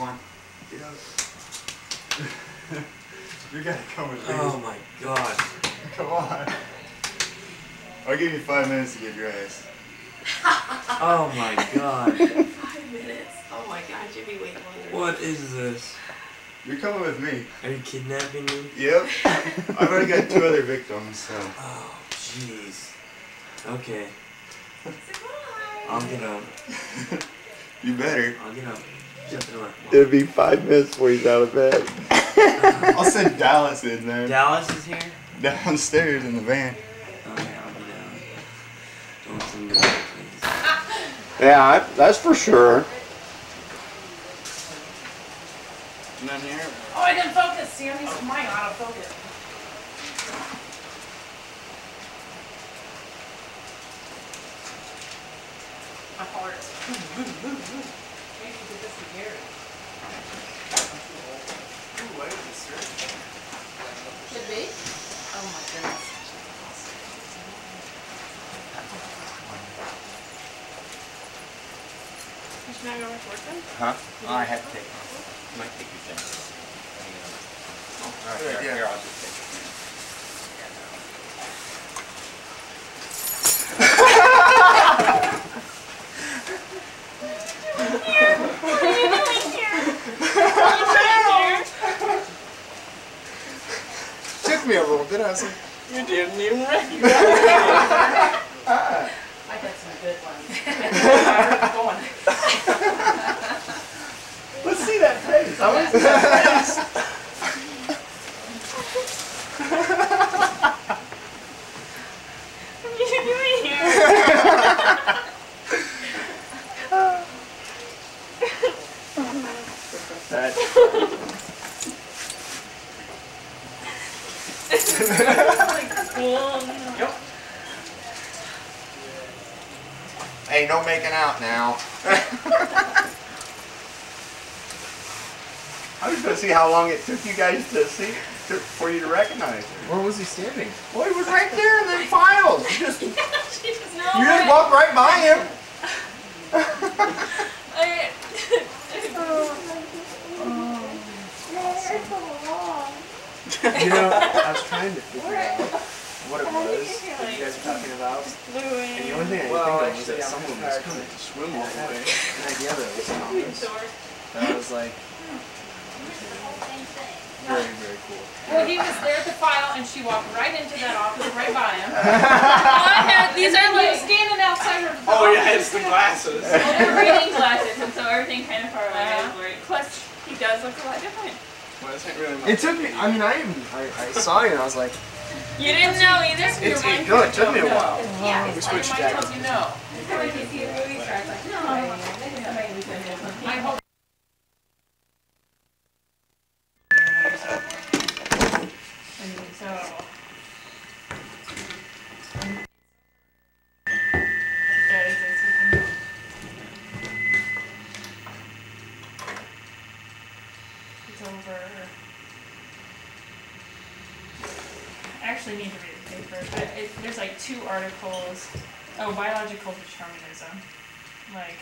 Come on. Get up. You gotta come with me. Oh my god. Come on. I'll give you 5 minutes to get dressed. Oh my god. 5 minutes? Oh my god, it should be way longer. What is this? You're coming with me. Are you kidnapping me? Yep. I've already got 2 other victims, so. Oh, jeez. Okay. Surprise! I'll get up. You better. I'll get up. Jump in the way. It'll be 5 minutes before he's out of bed. I'll send Dallas in there. Dallas is here? Downstairs in the van. Okay, I'll be down. Don't send me there, please. Yeah, that's for sure. None here. Oh, I didn't focus. See, I'm using my autofocus. My heart. Maybe you did this to Gary. Ooh, why is this search? Could be. Oh my goodness. Is not gonna record them? Huh? Oh, I have to take it. You might take your thing. Alright, here, I'll just take it. Took me a little bit. I was like, You didn't even recognize me. I got some good ones. Going. Let's see that face. I want to see that face. What are you doing here? Hey, no making out now. I was going to see how long it took you guys to see, for you to recognize him. where was he standing? Well, he was right there in the files. You just walked right by him. You know, I was trying to figure out what it was that you guys were talking about. And the only thing I could think of was that someone was coming to swim all the way. An idea that was Thomas. And I was like, very, very cool. Well, he was there at the file, and she walked right into that office, right by him. These are like, standing outside her. Oh yeah, it's the glasses. well, they're reading glasses, and so everything kind of far away. Plus, he does look a lot different. Well, it's not really much. It took me, I mean, I saw you and I was like, You didn't know either? it took me a while. Yeah, We it's switched like, jackets. you know. Before you see a movie star, it's like, no, I hope. So, it's over. I actually need to read the paper. There's like 2 articles. Oh, biological determinism. Like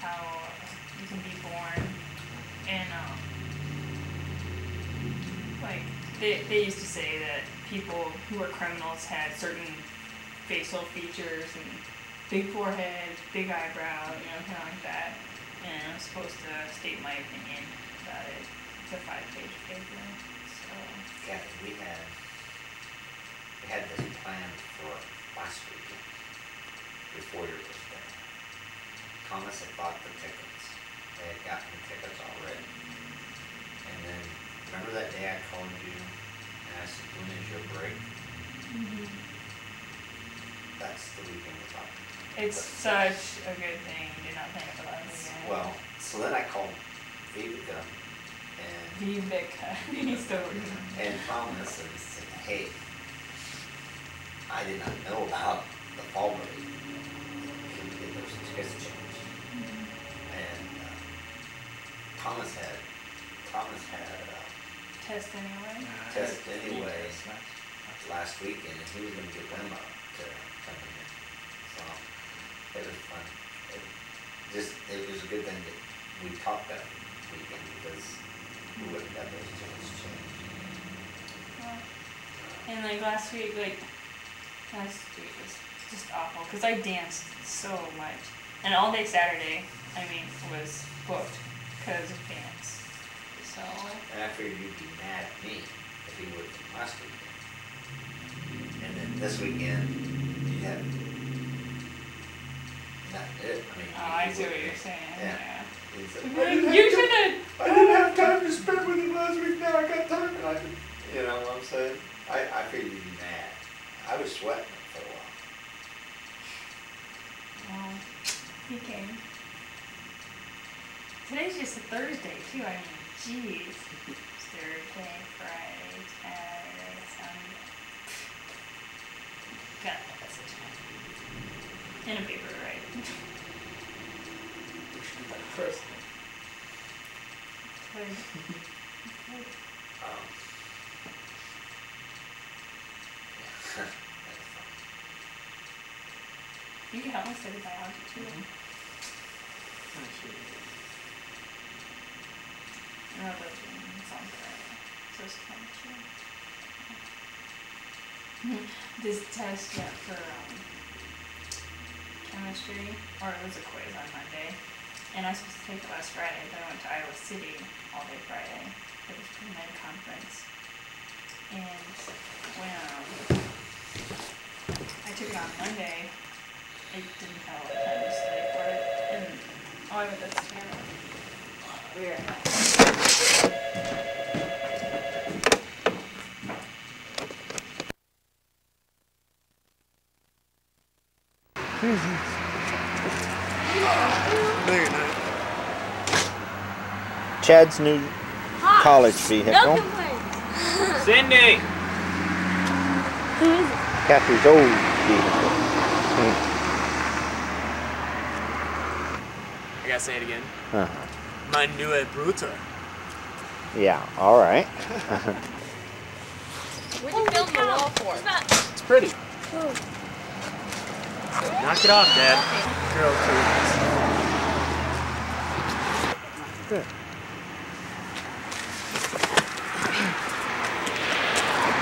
how you can be born and like they used to say that people who were criminals had certain facial features and big forehead, big eyebrow, you know, kind of like that. And I'm supposed to state my opinion about it. It's a 5-page paper. So Yeah, we had this planned for last weekend, before your birthday. Thomas had bought the tickets. They had gotten the tickets already. And then, remember that day I called you and I said, when is your break? That's the weekend we're talking about. it's such a good thing you did not think about it again. Well, so then I called Vivica and Vivica. He's still working. and Thomas and said, hey, I did not know about the fall break. Can we get those tickets changed? And Thomas had Test anyway. test anyway last weekend, and he was going to get them up to come in. So it was fun. It was a good thing that we talked about it. weekend because we wouldn't have those tickets changed. And like last week was just awful because I danced so much. And all day Saturday, was booked because of dance. So. And I figured you'd be mad at me if you would from last weekend. And then this weekend, you had nothing to do. Oh, I see what you're saying. Yeah. You should have. I didn't have time to spend with him last week. Now I got time. And you know what I'm saying? I figured you'd be mad. I was sweating for a while. Well, he came. Today's just a Thursday too. Jeez. Thursday, Friday, Saturday, Sunday. Got a message. In a paper, right? First. Good. You can help me study biology too. Religion is on Friday, so it's chemistry. This test for chemistry, or it was a quiz on Monday, and I was supposed to take it last Friday, but I went to Iowa City all day Friday for this pre-med conference. And when I took it on Monday, I didn't have a lot of time to study for it, and I went to camera. Weird. No, you're not. Chad's new college vehicle. Cindy! Kathy's old vehicle. I gotta say it again. Uh-huh. My neue Bruder. Yeah, all right. What'd you film the wall for? It's pretty. Knock it off, Dad. Girl, Good.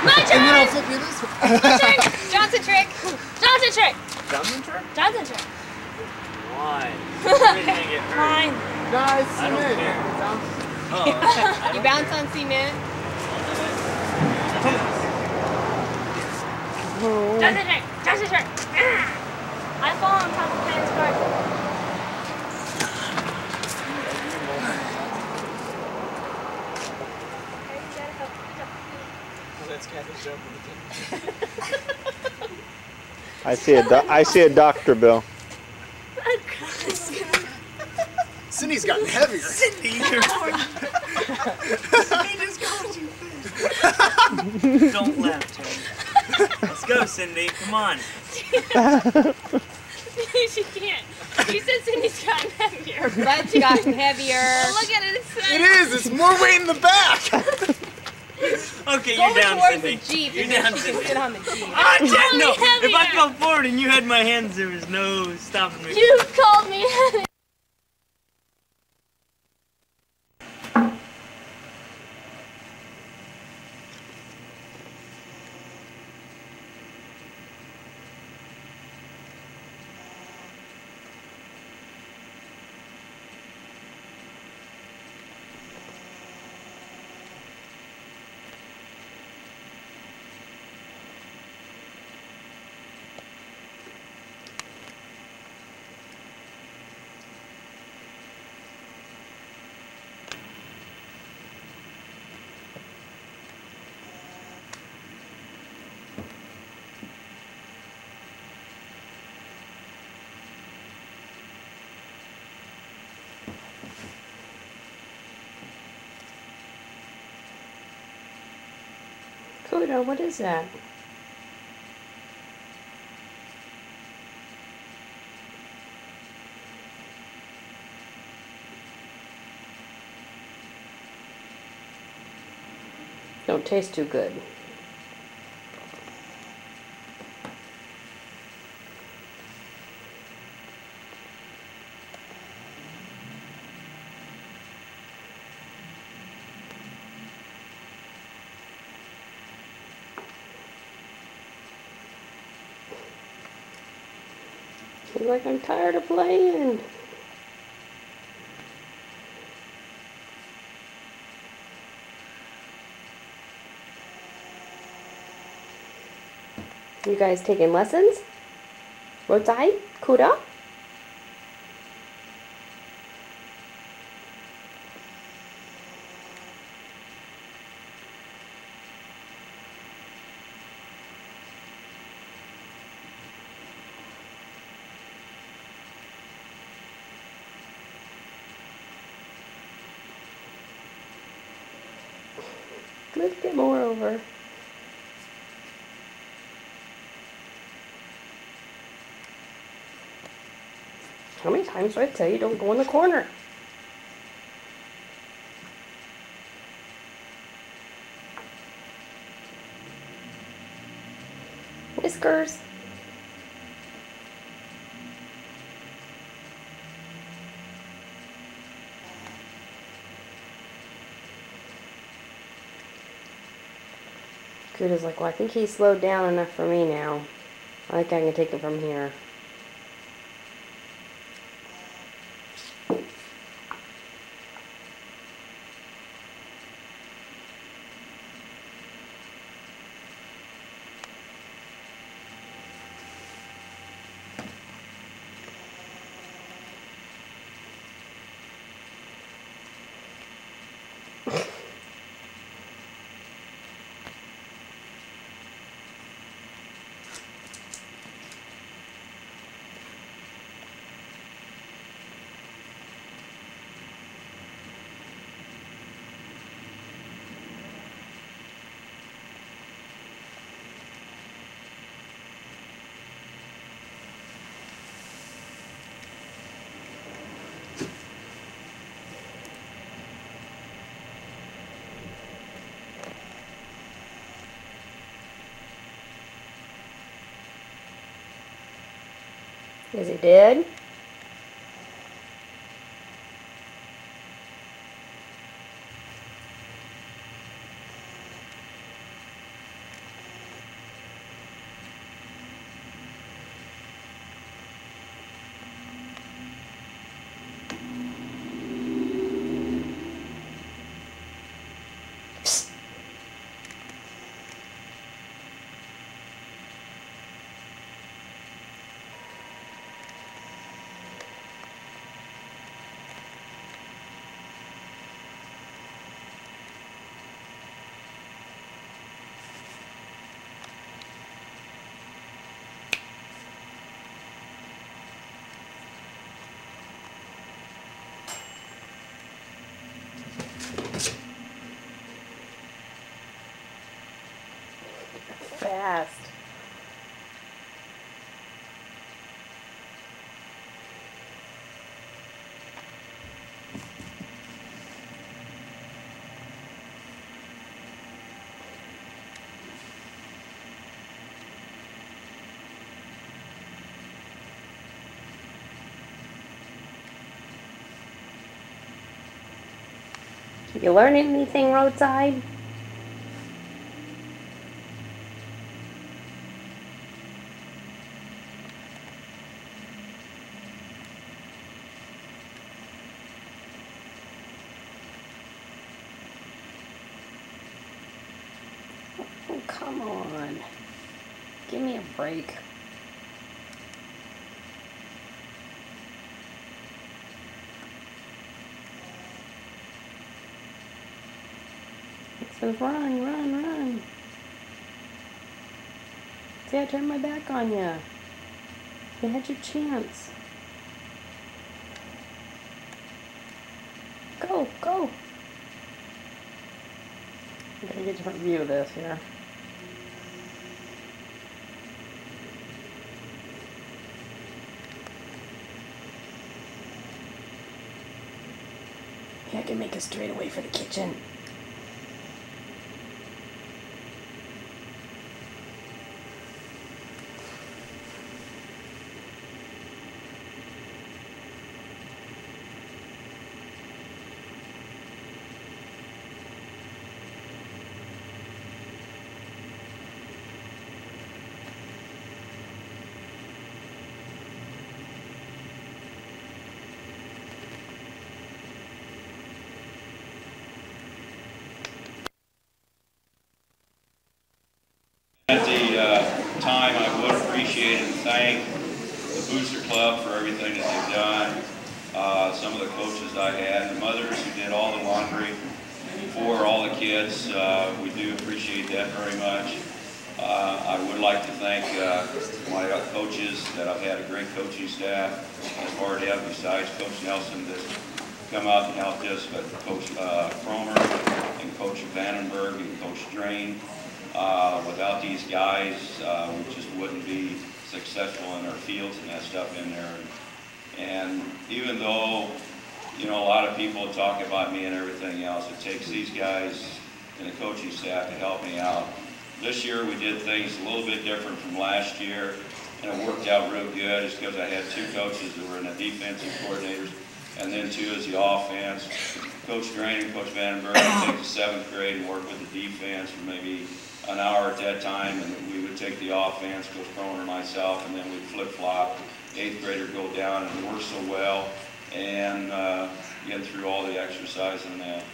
My turn! and then I'll flip you this way. My turn! Johnson trick! Johnson trick! Johnson trick? Johnson trick! Why? You're gonna get hurt. Fine. Guys, I don't care. You bounce on cement. Johnson trick! Johnson trick! I fall on top of Pants card. That's Kathy's joke. I see a doctor bill. Cindy's gotten heavier. Cindy, you're just called you fish. Don't laugh, Ted. Let's go, Cindy. Come on. She can't. She said Cindy's gotten heavier. Her butt's gotten heavier. Oh, look at it. It is. It's more weight in the back. Okay, Go you're down, towards Cindy. the Jeep You're and then down, she can Cindy. sit on the Jeep. Ah, Ted, Call no. me heavier. If I fell forward and you had my hands, there was no stopping me. You called me heavy. Coda, what is that? Don't taste too good. He's like, I'm tired of playing. You guys taking lessons? Roadside? Kuda? Let's get more over. How many times do I tell you don't go in the corner? Whiskers. Kuda's like, well, I think he's slowed down enough for me now. I think I can take it from here. Is he dead? Psst. Fast. You learn anything, Roadside? Oh, come on. Give me a break. It says run, run, run. See, I turned my back on you. You had your chance. Go, go. I'm gonna get a different view of this here. Yeah, I can make a straightaway for the kitchen. appreciate and thank the Booster Club for everything that they've done. Some of the coaches I had, the mothers who did all the laundry for all the kids. We do appreciate that very much. I would like to thank my coaches that I've had a great coaching staff as far as besides Coach Nelson that's come out and helped us, but Coach Cromer and Coach Vandenberg and Coach Drain. Without these guys, we just wouldn't be successful in our fields and that stuff in there. And even though, you know, a lot of people talk about me and everything else, it takes these guys and the coaching staff to help me out. This year we did things a little bit different from last year, and it worked out real good. It's because I had two coaches that were in the defensive coordinators, and then two as the offense. Coach Drain and Coach Vandenberg would take the 7th grade and work with the defense for maybe an hour at that time, and we would take the offense, Coach Croner and myself, and then we'd flip-flop. 8th grader go down and work so well, and get through all the exercise and that.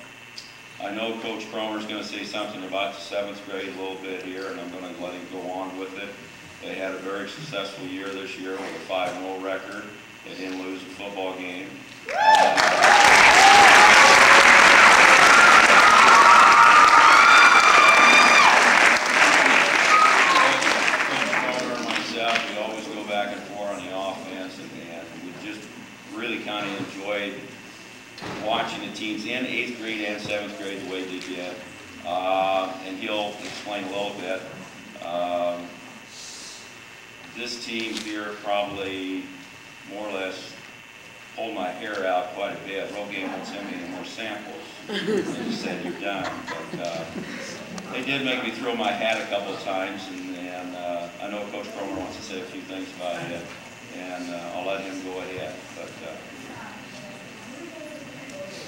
I know Coach Cromer's going to say something about the 7th grade a little bit here, and I'm going to let him go on with it. They had a very successful year this year with a 5-0 record. They didn't lose a football game. Kind of enjoyed watching the teams in 8th grade and 7th grade the way they did. And he'll explain a little bit. This team here probably more or less pulled my hair out quite a bit. Rogaine won't send me any more samples. They just said you're done. But they did make me throw my hat a couple of times, and I know Coach Cromer wants to say a few things about it. And I'll let him go ahead. But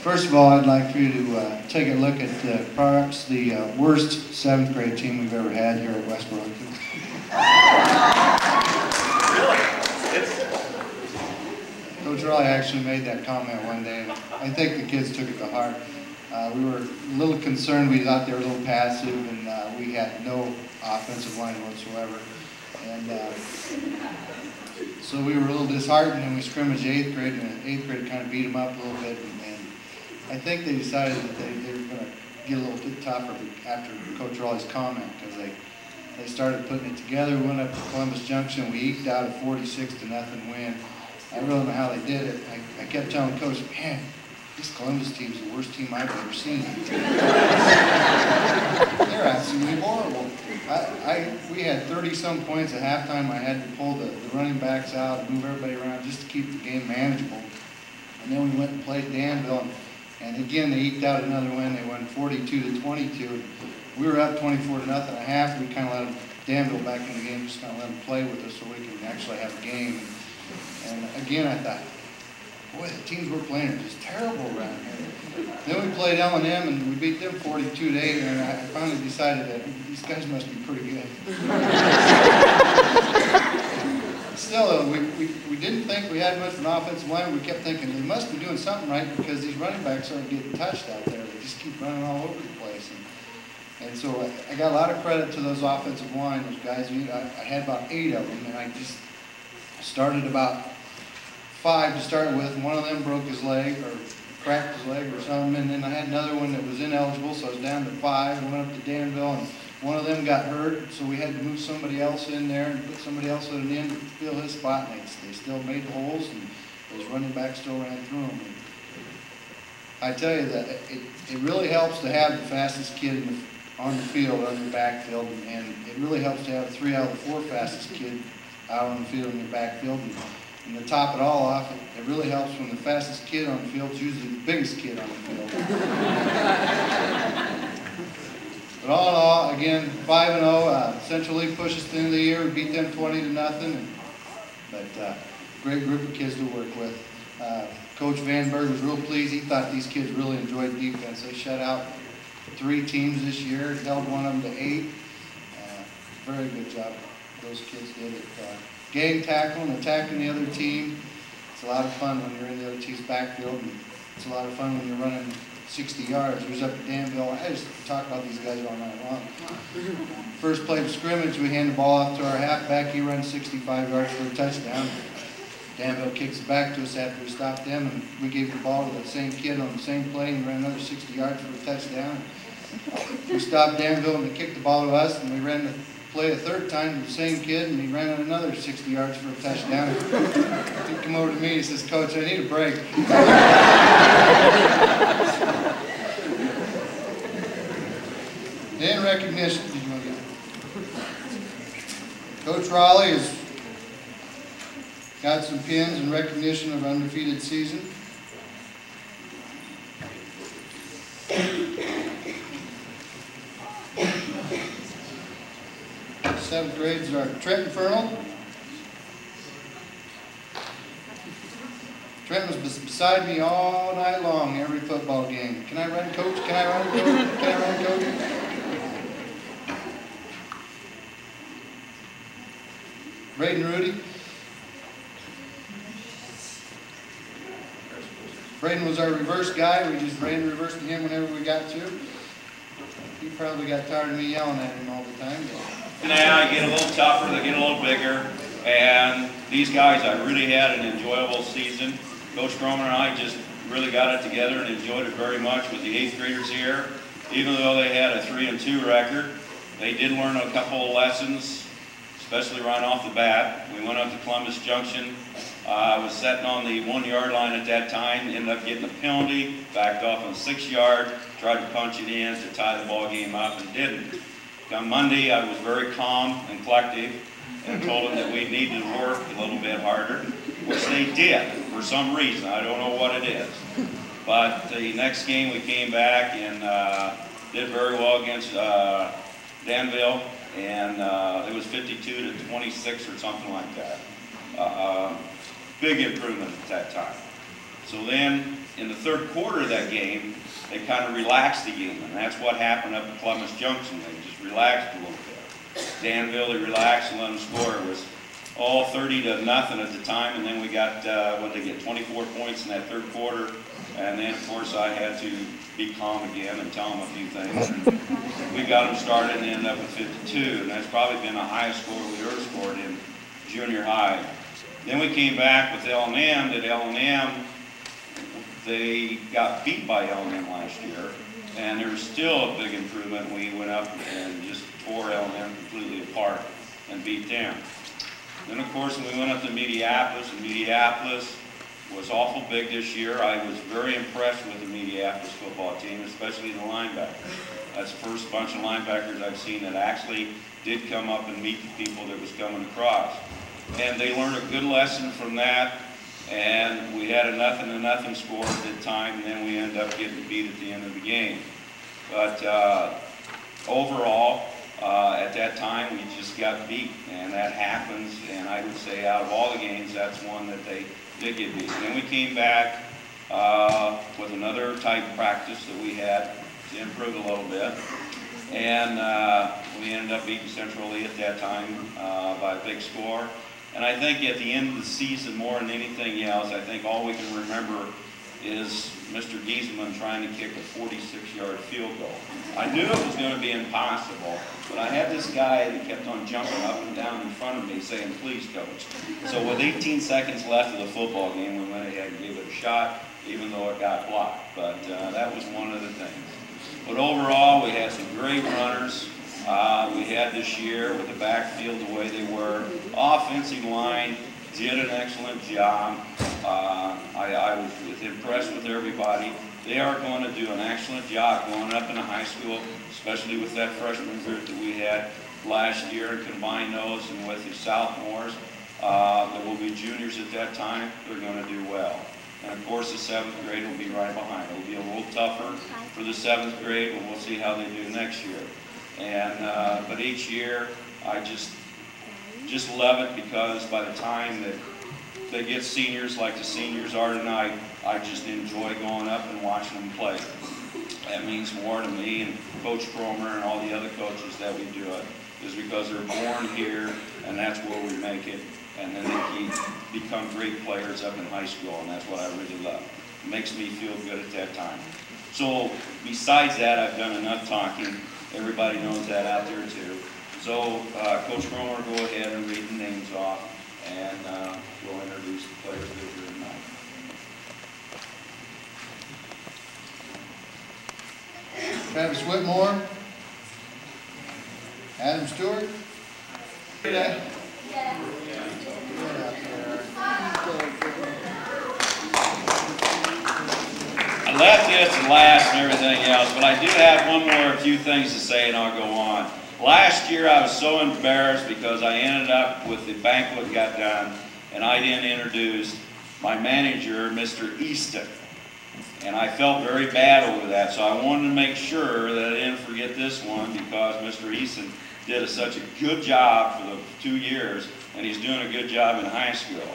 first of all, I'd like for you to take a look at perhaps the worst 7th grade team we've ever had here at West Burlington. Coach Raleigh actually made that comment one day, and I think the kids took it to heart. We were a little concerned. We thought they were a little passive, and we had no offensive line whatsoever. And so we were a little disheartened, and we scrimmaged 8th grade, and 8th grade kind of beat them up a little bit. And I think they decided that they were going to get a little bit tougher after Coach Raleigh's comment, because they started putting it together. We went up to Columbus Junction. We eked out a 46-0 win. I really don't know how they did it. I kept telling Coach, man, this Columbus team's the worst team I've ever seen. They're absolutely horrible. We had 30-some points at halftime. I had to pull the running backs out and move everybody around just to keep the game manageable. And then we went and played Danville, and again they eked out another win. They won 42-22. We were up 24-0 at half. We kind of let Danville back in the game, just kind of let them play with us so we can actually have a game. And again, I thought, boy, the teams we're playing are just terrible around here. Then we played L&M, and we beat them 42-8, and I finally decided that these guys must be pretty good. Still, though, we didn't think we had much of an offensive line. We kept thinking they must be doing something right, because these running backs aren't getting touched out there. They just keep running all over the place. And so I got a lot of credit to those offensive line, those guys. I had about 8 of them, and I just started about 5 to start with, and one of them broke his leg or cracked his leg or something, and then I had another one that was ineligible, so I was down to 5. I went up to Danville, and one of them got hurt, so we had to move somebody else in there and put somebody else at an end to fill his spot, and they still made the holes, and those running backs still ran through them. And I tell you that it really helps to have the fastest kid on the field, on your backfield, and it really helps to have 3 out of the 4 fastest kid out on the field in your backfield. And to top it all off, it really helps when the fastest kid on the field is usually the biggest kid on the field. But all in all, again, 5-0. Central League pushed us to the end of the year. We beat them 20-0. But great group of kids to work with. Coach Vandenberg was real pleased. He thought these kids really enjoyed defense. They shut out 3 teams this year, held one of them to 8. Very good job. Those kids did it. Gang tackling, attacking the other team. It's a lot of fun when you're in the other team's backfield, and it's a lot of fun when you're running 60 yards. We was up at Danville. I just talk about these guys all night long. First play of scrimmage, we hand the ball off to our halfback. He runs 65 yards for a touchdown. Danville kicks it back to us after we stopped them, and we gave the ball to that same kid on the same play, and he ran another 60 yards for a touchdown. We stopped Danville, and they kicked the ball to us, and we ran the play a third time to the same kid, and he ran another 60 yards for a touchdown. He come over to me, he says, "Coach, I need a break." In recognition, did you want to get Coach Raleigh has got some pins in recognition of undefeated season. Seventh grades are Trent Infernal. Trent was beside me all night long, every football game. "Can I run, Coach? Can I run, Coach? Can I run, Coach?" Braden Rudy. Braden was our reverse guy. We just ran reverse to him whenever we got to. He probably got tired of me yelling at him all the time. Now I get a little tougher, they get a little bigger, and these guys, I really had an enjoyable season. Coach Cromer and I just really got it together and enjoyed it very much with the 8th graders here. Even though they had a 3-2 record, they did learn a couple of lessons, especially right off the bat. We went up to Columbus Junction. I was sitting on the 1-yard line at that time, ended up getting a penalty, backed off on 6-yard, tried to punch it in to tie the ball game up and didn't. Come Monday, I was very calm and collective and told them that we needed to work a little bit harder, which they did for some reason. I don't know what it is. But the next game we came back and did very well against Danville, and it was 52-26 or something like that. Big improvement at that time. So then, in the third quarter of that game, they kind of relaxed the game, and that's what happened up at Columbus Junction. They just relaxed a little bit. Danville, they relaxed and let them score. It was all 30-0 at the time, and then we got, what they get, 24 points in that third quarter, and then, of course, I had to be calm again and tell them a few things. And we got them started and ended up with 52, and that's probably been the highest score we ever scored in junior high. Then we came back with L&M. At L&M, they got beat by L&M last year, and there was still a big improvement. We went up and just tore L&M completely apart and beat them. Then, of course, we went up to Mediapolis, and Mediapolis was awful big this year. I was very impressed with the Mediapolis football team, especially the linebackers. That's the first bunch of linebackers I've seen that actually did come up and meet the people that was coming across. And they learned a good lesson from that, and we had a 0-0 score at the time, and then we ended up getting beat at the end of the game. But overall, at that time, we just got beat, and that happens, and I would say out of all the games, that's one that they did get beat. And then we came back with another type of practice that we had to improve a little bit, and we ended up beating Central Lee at that time by a big score. And I think at the end of the season, more than anything else, I think all we can remember is Mr. Gieselman trying to kick a 46-yard field goal. I knew it was going to be impossible, but I had this guy that kept on jumping up and down in front of me saying, "Please, Coach." So with 18 seconds left of the football game, we went ahead and gave it a shot, even though it got blocked. But that was one of the things. But overall, we had some great runners. We had this year with the backfield the way they were. Offensive line did an excellent job. I was impressed with everybody. They are going to do an excellent job going up into high school, especially with that freshman group that we had last year, and combine those and with the sophomores that will be juniors at that time. They're going to do well. And of course, the 7th grade will be right behind. It will be a little tougher for the 7th grade, but we'll see how they do next year. And but each year, I just love it, because by the time that they get seniors like the seniors are tonight, I just enjoy going up and watching them play. That means more to me and Coach Cromer and all the other coaches that we do it, is because they're born here, and that's where we make it. And then they become great players up in high school, and that's what I really love. It makes me feel good at that time. So besides that, I've done enough talking. Everybody knows that out there too. So Coach Cromer, go ahead and read the names off, and we'll introduce the players that are here tonight. Travis Whitmore. Adam Stewart. Yeah. I left this to last and everything else, but I do have a few things to say, and I'll go on. Last year I was so embarrassed because I ended up with the banquet got done, and I didn't introduce my manager, Mr. Easton. And I felt very bad over that, so I wanted to make sure that I didn't forget this one because Mr. Easton did such a good job for the 2 years, and he's doing a good job in high school.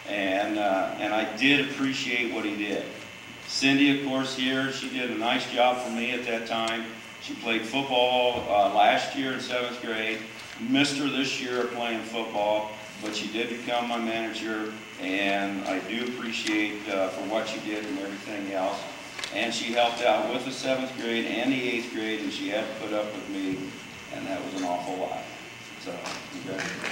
And I did appreciate what he did. Cindy, of course, here, she did a nice job for me at that time. She played football last year in 7th grade, missed her this year playing football, but she did become my manager, and I do appreciate for what she did and everything else. And she helped out with the 7th grade and the 8th grade, and she had to put up with me, and that was an awful lot. So, congratulations.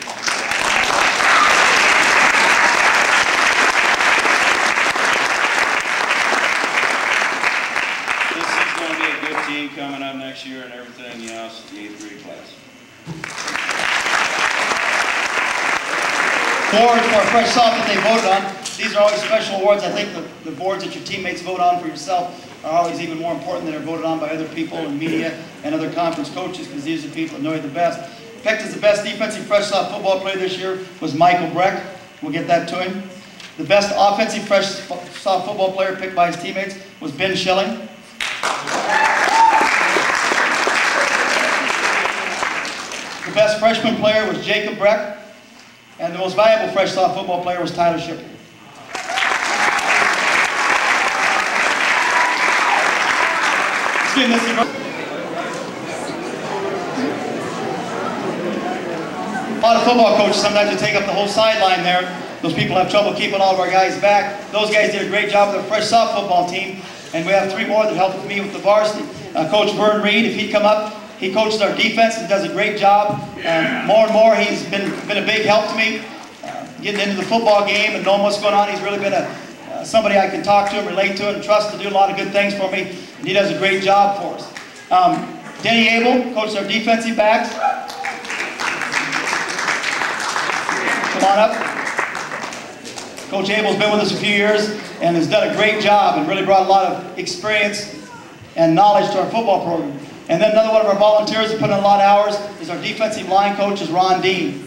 Team coming up next year and everything else, the 8th grade class. Awards for fresh soft that they voted on. These are always special awards. I think the boards that your teammates vote on for yourself are always even more important than are voted on by other people and media and other conference coaches, because these are the people that know you the best. Picked as the best defensive fresh soft football player this year was Michael Breck. We'll get that to him. The best offensive fresh soft football player picked by his teammates was Ben Schilling. The best freshman player was Jacob Breck, and the most valuable fresh soft football player was Tyler Shipley. A lot of football coaches, sometimes you take up the whole sideline there. Those people have trouble keeping all of our guys back. Those guys did a great job with the fresh soft football team, and we have 3 more that helped me with the varsity. Coach Vern Reed, if he'd come up, he coaches our defense and does a great job. More and more, he's been a big help to me, getting into the football game and knowing what's going on. He's really been somebody I can talk to and relate to and trust to do a lot of good things for me, and he does a great job for us. Denny Abel coaches our defensive backs. Come on up. Coach Abel's been with us a few years and has done a great job and really brought a lot of experience and knowledge to our football program. And then another one of our volunteers who put in a lot of hours is our defensive line coach, is Ron Dean.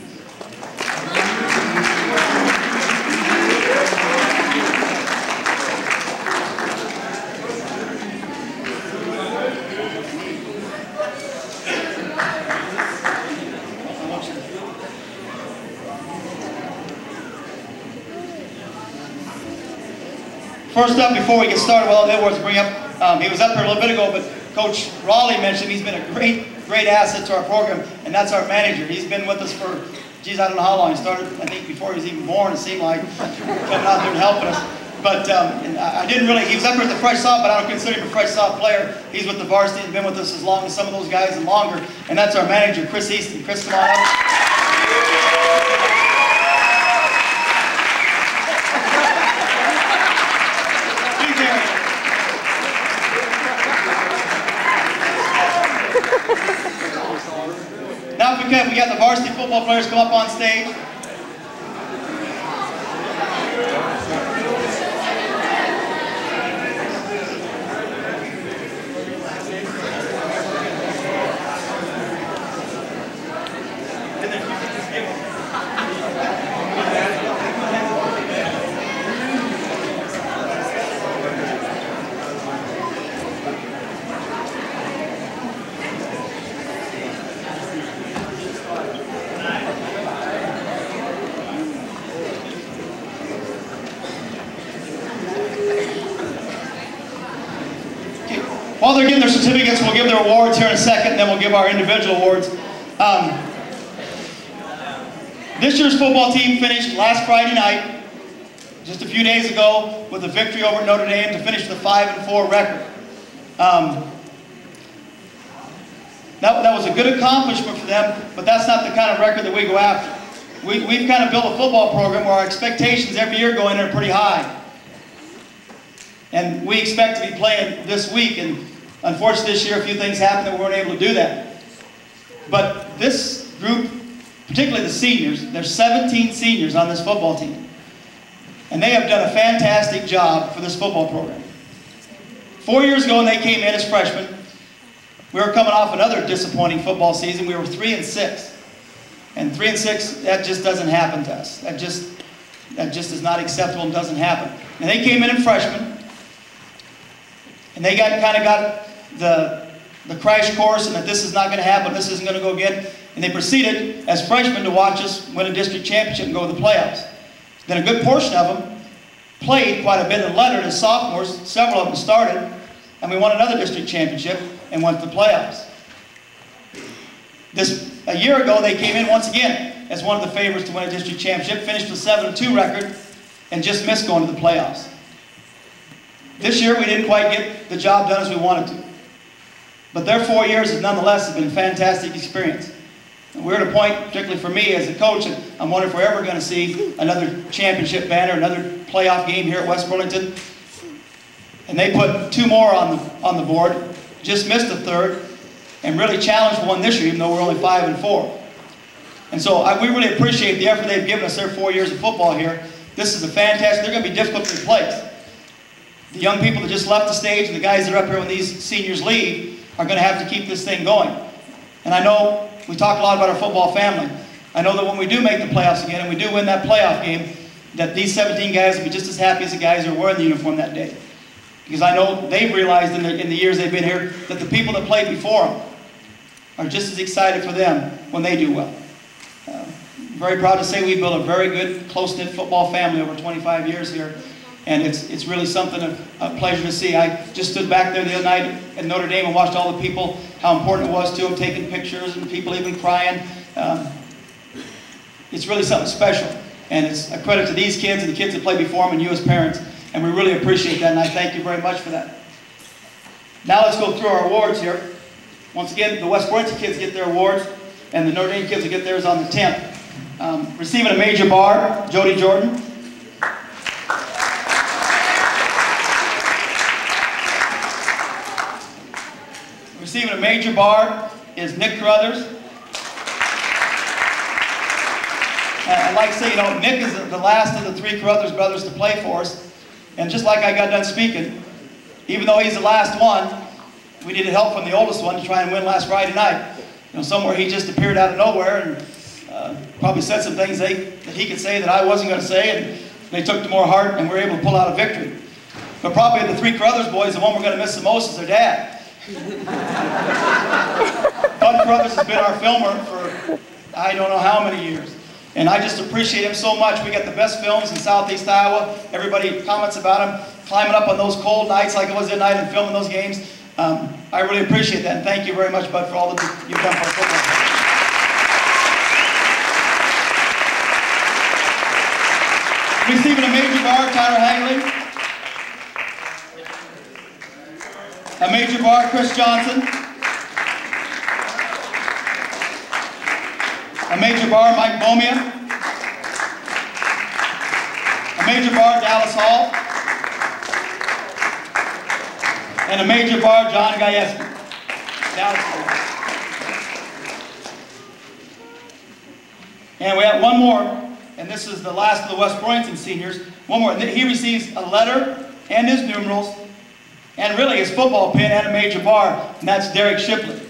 First up, before we get started, well, Edwards bring up, he was up here a little bit ago, but Coach Raleigh mentioned he's been a great asset to our program, and that's our manager. He's been with us for, geez, I don't know how long. He started, I think, before he was even born, it seemed like, coming out there and helping us. But I didn't really, he was up here at the fresh soft, but I don't consider him a fresh soft player. He's with the varsity and been with us as long as some of those guys and longer, and that's our manager, Chris Easton. Chris, come on up. Now if we can, we got the varsity football players come up on stage. While they're getting their certificates, we'll give their awards here in a second, and then we'll give our individual awards. This year's football team finished last Friday night, just a few days ago, with a victory over Notre Dame to finish with a 5-4 record. That was a good accomplishment for them, but that's not the kind of record that we go after. We've kind of built a football program where our expectations every year go in there pretty high. And we expect to be playing this week, and unfortunately this year a few things happened that we weren't able to do that. But this group, particularly the seniors, there's 17 seniors on this football team. And they have done a fantastic job for this football program. 4 years ago when they came in as freshmen, we were coming off another disappointing football season. We were 3-6. And 3-6, that just doesn't happen to us. That just is not acceptable and doesn't happen. And they came in freshmen, and they kind of got the crash course and that this is not going to happen, this isn't going to go again. And they proceeded as freshmen to watch us win a district championship and go to the playoffs. Then a good portion of them played quite a bit and lettered as sophomores. Several of them started, and we won another district championship and went to the playoffs. A year ago, they came in once again as one of the favorites to win a district championship, finished with a 7-2 record, and just missed going to the playoffs. This year, we didn't quite get the job done as we wanted to. But their 4 years has nonetheless been a fantastic experience. And we're at a point, particularly for me as a coach, and I'm wondering if we're ever going to see another championship banner, another playoff game here at West Burlington. And they put 2 more on the board, just missed a third, and really challenged one this year, even though we're only 5-4. And so we really appreciate the effort they've given us their 4 years of football here. This is a fantastic, they're going to be difficult to replace. The young people that just left the stage and the guys that are up here when these seniors leave are going to have to keep this thing going. And I know we talk a lot about our football family. I know that when we do make the playoffs again and we do win that playoff game, that these 17 guys will be just as happy as the guys who are wearing the uniform that day. Because I know they've realized in the years they've been here that the people that played before them are just as excited for them when they do well. Very proud to say we built a very good, close-knit football family over 25 years here. And it's really something of a pleasure to see. I just stood back there the other night at Notre Dame and watched all the people, how important it was to them, taking pictures and people even crying. It's really something special. And it's a credit to these kids and the kids that play before them and you as parents. And we really appreciate that, and I thank you very much for that. Now let's go through our awards here. Once again, the West Burlington kids get their awards, and the Notre Dame kids will get theirs on the 10th. Receiving a major bar, Jody Jordan. Receiving a major bar is Nick Carruthers. I'd like to say, Nick is the last of the 3 Carruthers brothers to play for us. And just like I got done speaking, even though he's the last one, we needed help from the oldest one to try and win last Friday night. Somewhere he just appeared out of nowhere and probably said some things that he could say that I wasn't going to say, and they took to more heart and were able to pull out a victory. But probably of the 3 Carruthers boys, the one we're going to miss the most is their dad. Bud Carruthers has been our filmer for I don't know how many years. And I just appreciate him so much. We got the best films in Southeast Iowa. Everybody comments about him, climbing up on those cold nights like it was that night and filming those games. I really appreciate that. And thank you very much, Bud, for all that you've done for our football. Receiving a major bar, Tyler Hagley. A major bar, Chris Johnson. A major bar, Mike Bomia. A major bar, Dallas Hall. And a major bar, John Gajewski. Dallas Hall. And we have one more, and this is the last of the West Burlington seniors. One more. He receives a letter and his numerals, and really his football pin and a major bar, and that's Derek Shipley.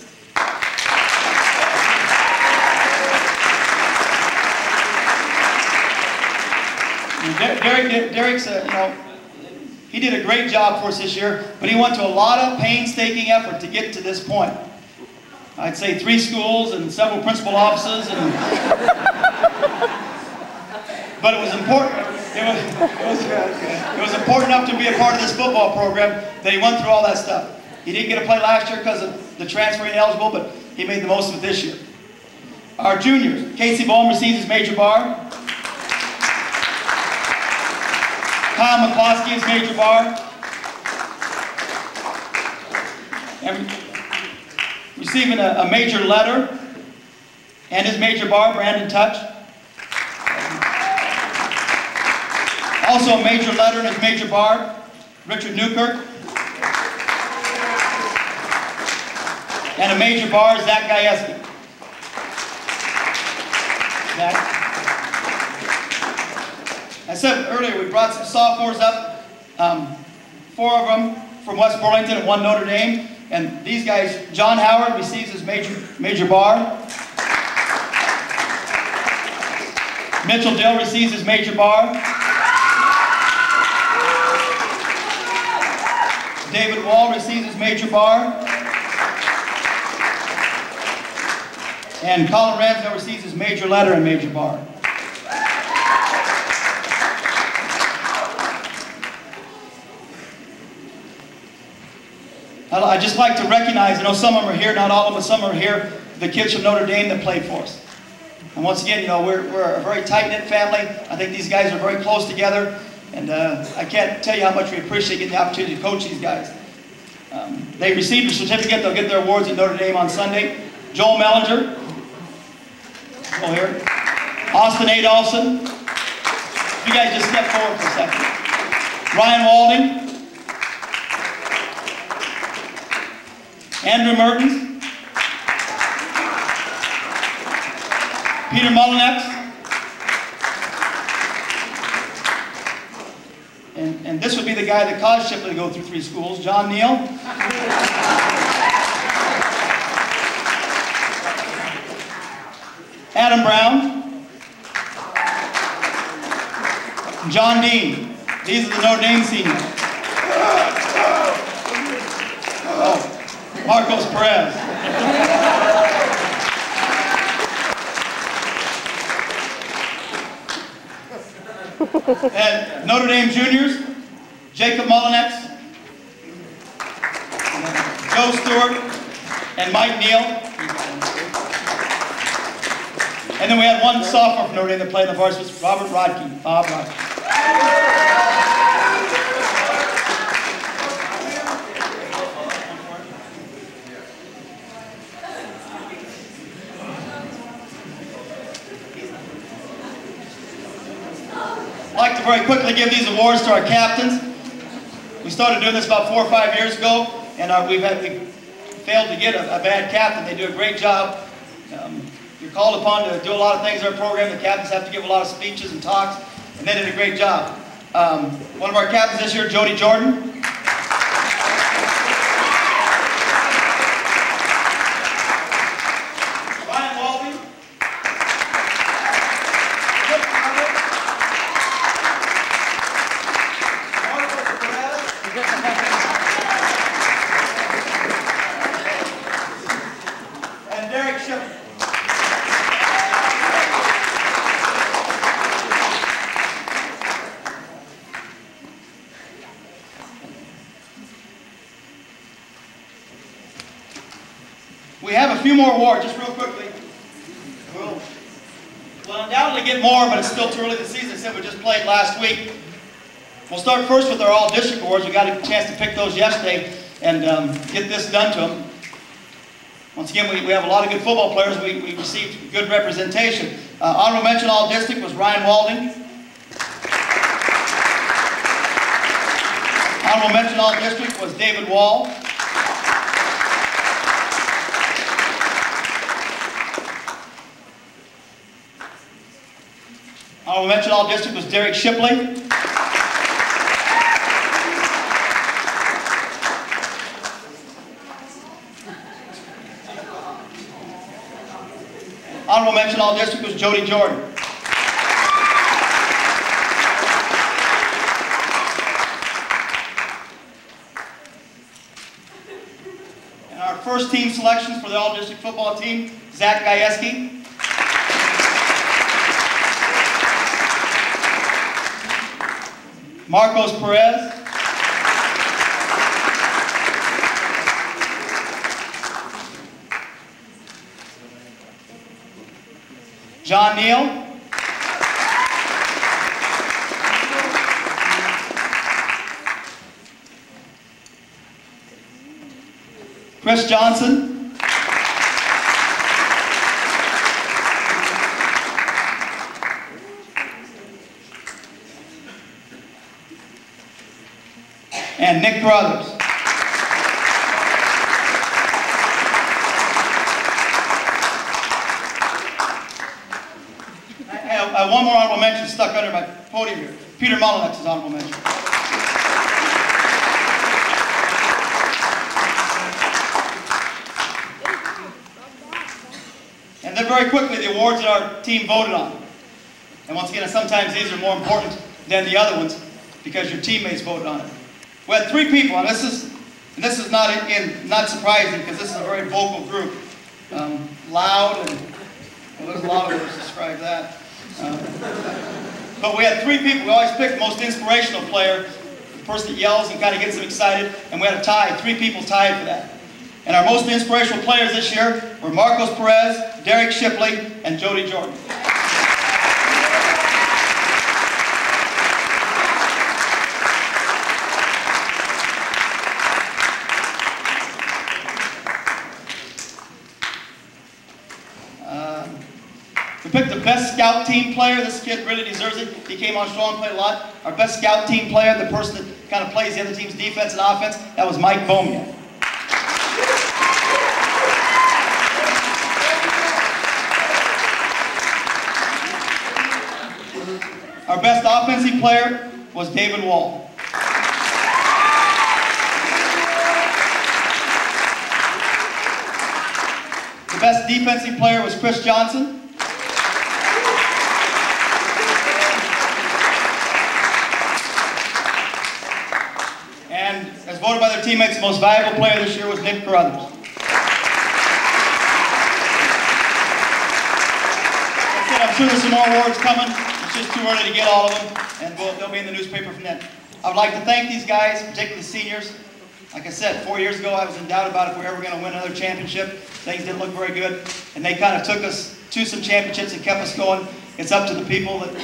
Derek's, he did a great job for us this year, but he went to a lot of painstaking effort to get to this point. I'd say 3 schools and several principal offices, but it was important. It was important enough to be a part of this football program that he went through all that stuff. He didn't get to play last year because of the transferring eligible, but he made the most of it this year. Our juniors, Casey Bohm receives his major bar. Kyle McCloskey is major bar. And receiving a major letter and his major bar, Brandon Touch. Also a major letter and his major bar, Richard Newkirk. And a major bar, Zach Gajewski. Zach. I said earlier, we brought some sophomores up, 4 of them from West Burlington and 1 Notre Dame. And these guys, John Howard receives his major bar. Mitchell Dill receives his major bar. David Wall receives his major bar. And Colin Ramsdale receives his major letter and major bar. I'd just like to recognize, I know some of them are here, not all of them, but some are here, the kids from Notre Dame that played for us. And once again, you know, we're a very tight-knit family. I think these guys are very close together. And I can't tell you how much we appreciate getting the opportunity to coach these guys. They received a certificate. They'll get their awards at Notre Dame on Sunday. Joel Mellinger. Go here. Austin Adolphson. You guys just step forward for a second. Ryan Walding. Andrew Mertens. Peter Mullinex. And this would be the guy that caused Shipley to go through 3 schools, John Neal. Adam Brown. John Dean. These are the Notre Dame seniors. Oh, Marcos Perez. And Notre Dame juniors, Jacob Mullinex, Joe Stewart, and Mike Neal. And then we had 1 sophomore from Notre Dame that played in the varsity, Robert Rodkey. Bob Rodkey. I'd like to very quickly give these awards to our captains. We started doing this about 4 or 5 years ago, and we failed to get a bad captain. They do a great job. You're called upon to do a lot of things in our program. The captains have to give a lot of speeches and talks, and they did a great job. One of our captains this year, Jody Jordan. Ryan Walby. And Derek Shipley. We have a few more awards, just real quickly. We'll undoubtedly get more, but it's still too early in the season. I said we just played last week. We'll start first with our all-district awards. We got a chance to pick those yesterday and get this done to them. Once again, we have a lot of good football players. We received good representation. Honorable mention all-district was Ryan Walding. Honorable mention all-district was David Wall. Honorable mention all-district was Derek Shipley. Honorable mention all-district was Jody Jordan. And our first team selections for the all-district football team, Zach Gajewski. Marcos Perez. John Neal. Chris Johnson. And Nick Brothers. I have one more honorable mention stuck under my podium here. Peter Mullinex is honorable mention. And then very quickly, the awards that our team voted on. And once again, sometimes these are more important than the other ones because your teammates voted on it. We had 3 people, and this is not surprising because this is a very vocal group. Loud, and well, there's a lot of words to describe that. But we had 3 people. We always pick the most inspirational player, the person that yells and kind of gets them excited, and we had a tie. 3 people tied for that. And our most inspirational players this year were Marcos Perez, Derek Shipley, and Jody Jordan. We picked the best scout team player. This kid really deserves it. He came on strong, played a lot. Our best scout team player, the person that kind of plays the other team's defense and offense, that was Mike Bomia. Our best offensive player was David Wall. The best defensive player was Chris Johnson. And as voted by their teammates, the most valuable player this year was Nick Carruthers. I'm sure there's some more awards coming. It's just too early to get all of them, and they'll be in the newspaper from then. I would like to thank these guys, particularly the seniors. Like I said, 4 years ago, I was in doubt about if we were ever going to win another championship. Things didn't look very good, and they kind of took us to some championships and kept us going. It's up to the people that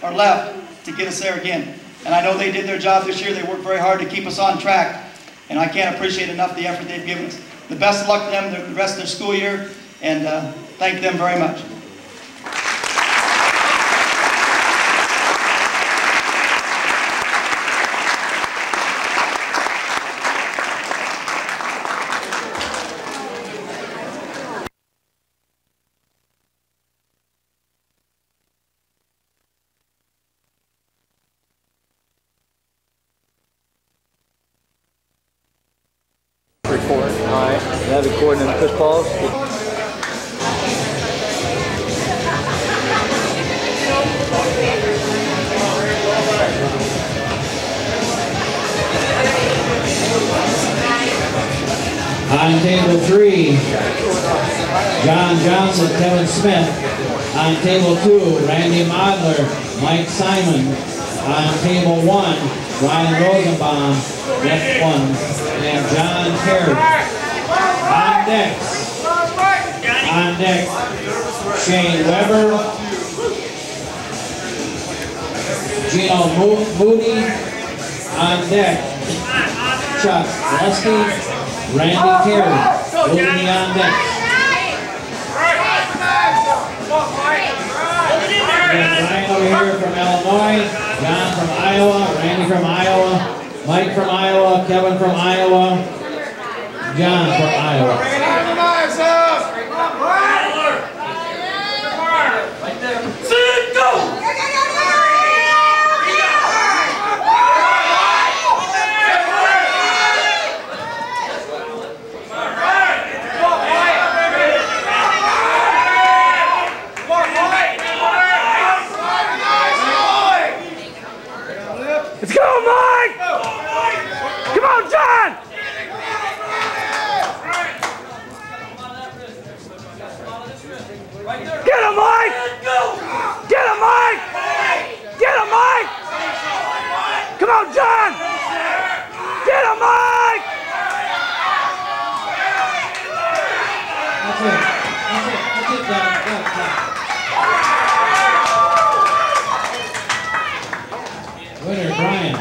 are left to get us there again. And I know they did their job this year. They worked very hard to keep us on track, and I can't appreciate enough the effort they've given us. The best of luck to them the rest of their school year, and thank them very much. Record. Alright, that's recording and push pause. On table 3, John Johnson, Kevin Smith. On table 2, Randy Modler, Mike Simon. On table 1, Ryan Rosenbaum, left 1. And John Terry. On deck, Shane Weber, Gino Moody. On deck, Chuck Lusky, Randy Terry. Moody on deck. We got Ryan over here from Illinois, John from Iowa, Randy from Iowa, Mike from Iowa, Kevin from Iowa, John from Iowa. Let's go, Mike! Come on, John! Get him, Mike! Get him, Mike! Get him, Mike! Come on, John! Get him, Mike! That's it, John. Winner, Brian.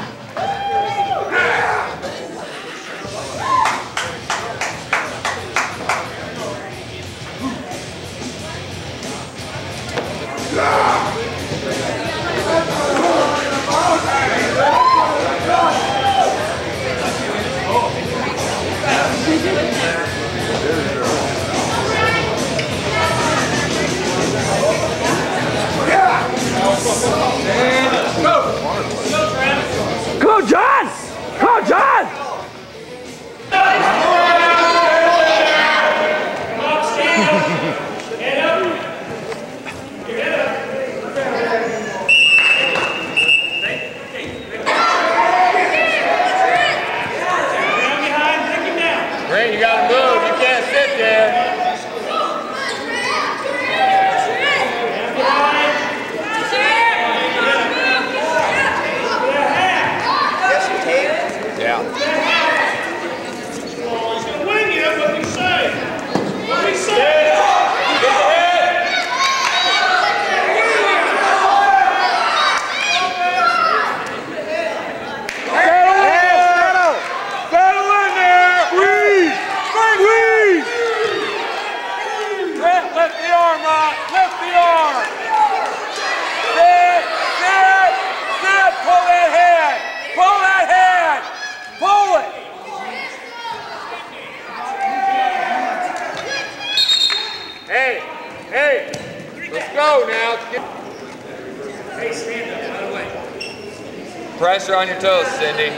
pressure on your toes, Cindy.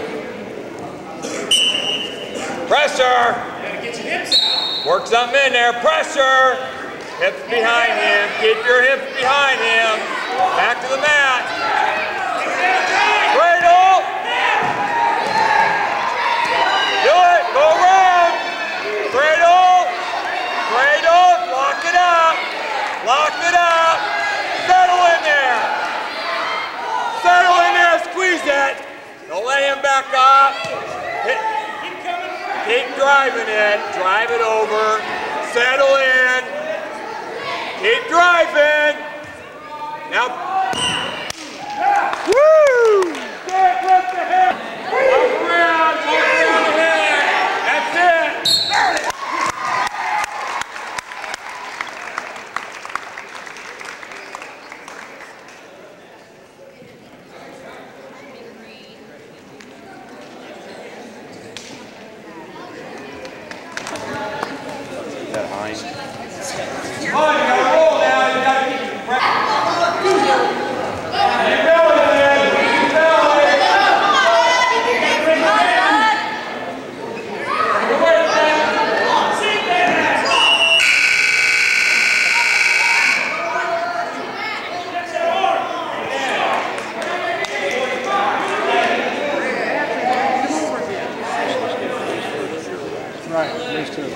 Pressure! Get your hips out. Work something in there. Pressure! Hips behind him. Keep your hips behind him. Back to the mat. Cradle! Do it! Go around! Cradle! Cradle! Lock it up! Lock it up! Settle in there! Settle in there! Squeeze it! Don't let him back up. Keep driving it. Drive it over. Settle in. Keep driving. Now. Woo! Lift the head. Walk around the head. That's it. There it is. That Heinz. Come on, you gotta roll now. You gotta keep your breath. You belly, man. You belly. Right, there's two.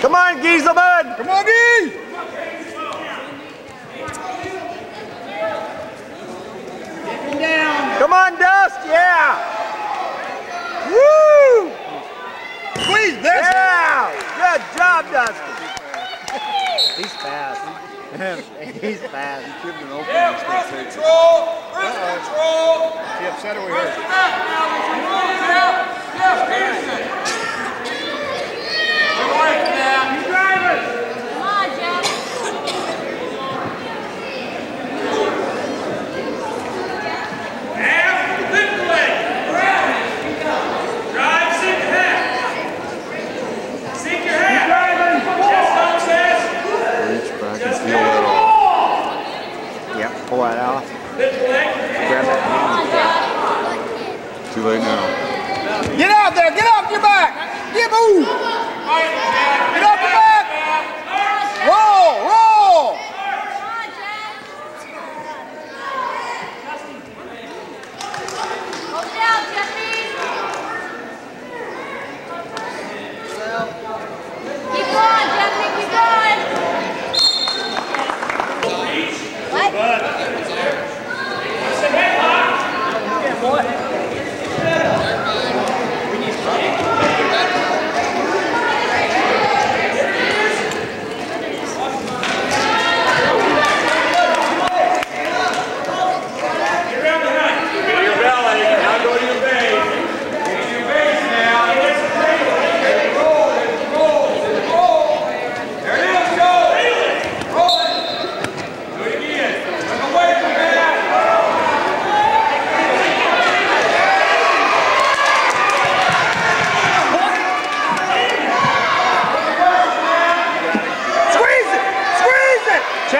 Come on, Gieselman! Come on, Gies! Come on, Dust! Yeah! Woo! Squeeze this! Yeah! Good job, Dustin! He's fast. He's fast. He couldn't have opened Yeah, this wrist thing. control! Wrist control! She upset or we Wrist hurt? the back now. Yes, Peterson! Get away from that. You driving! Come on, Jeff. And lift the leg. Drive, sink your head. Sink your head. Keep driving. Chest up, chest. Reach back and feel that off. Yep, pull that off. Lift the leg. Grab that hand. Too late now. Get out there! Get off your back! Get move! Fight, Jack.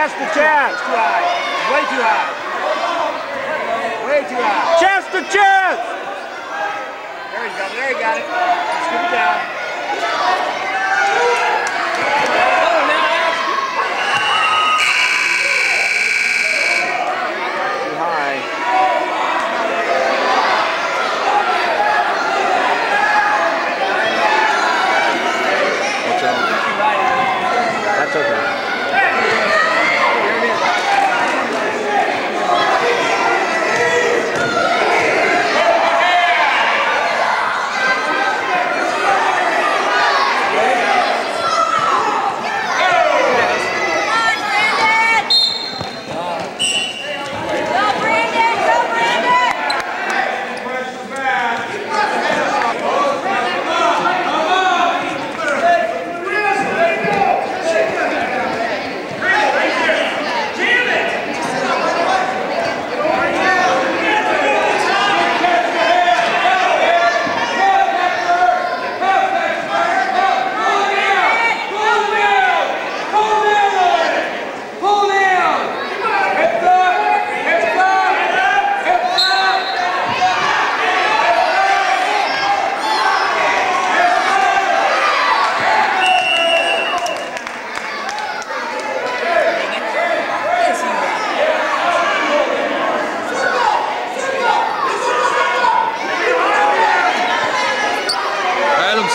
Chest to chest. Too high. Way too high. Way too high. Chest to chest. There you go. There you got it. Scoop it down. Too high. That's okay.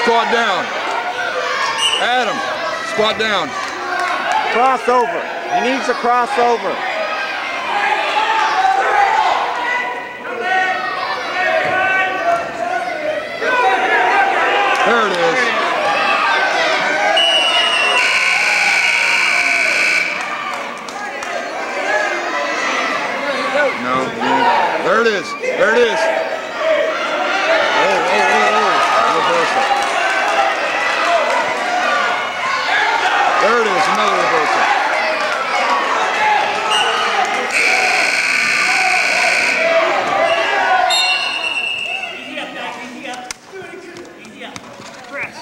Squat down. Adam, squat down. Crossover. He needs a crossover. There it is. No, there it is. There it is. Reversal. There it is, another reversal. Easy up, guys. Easy up. Easy up. Press.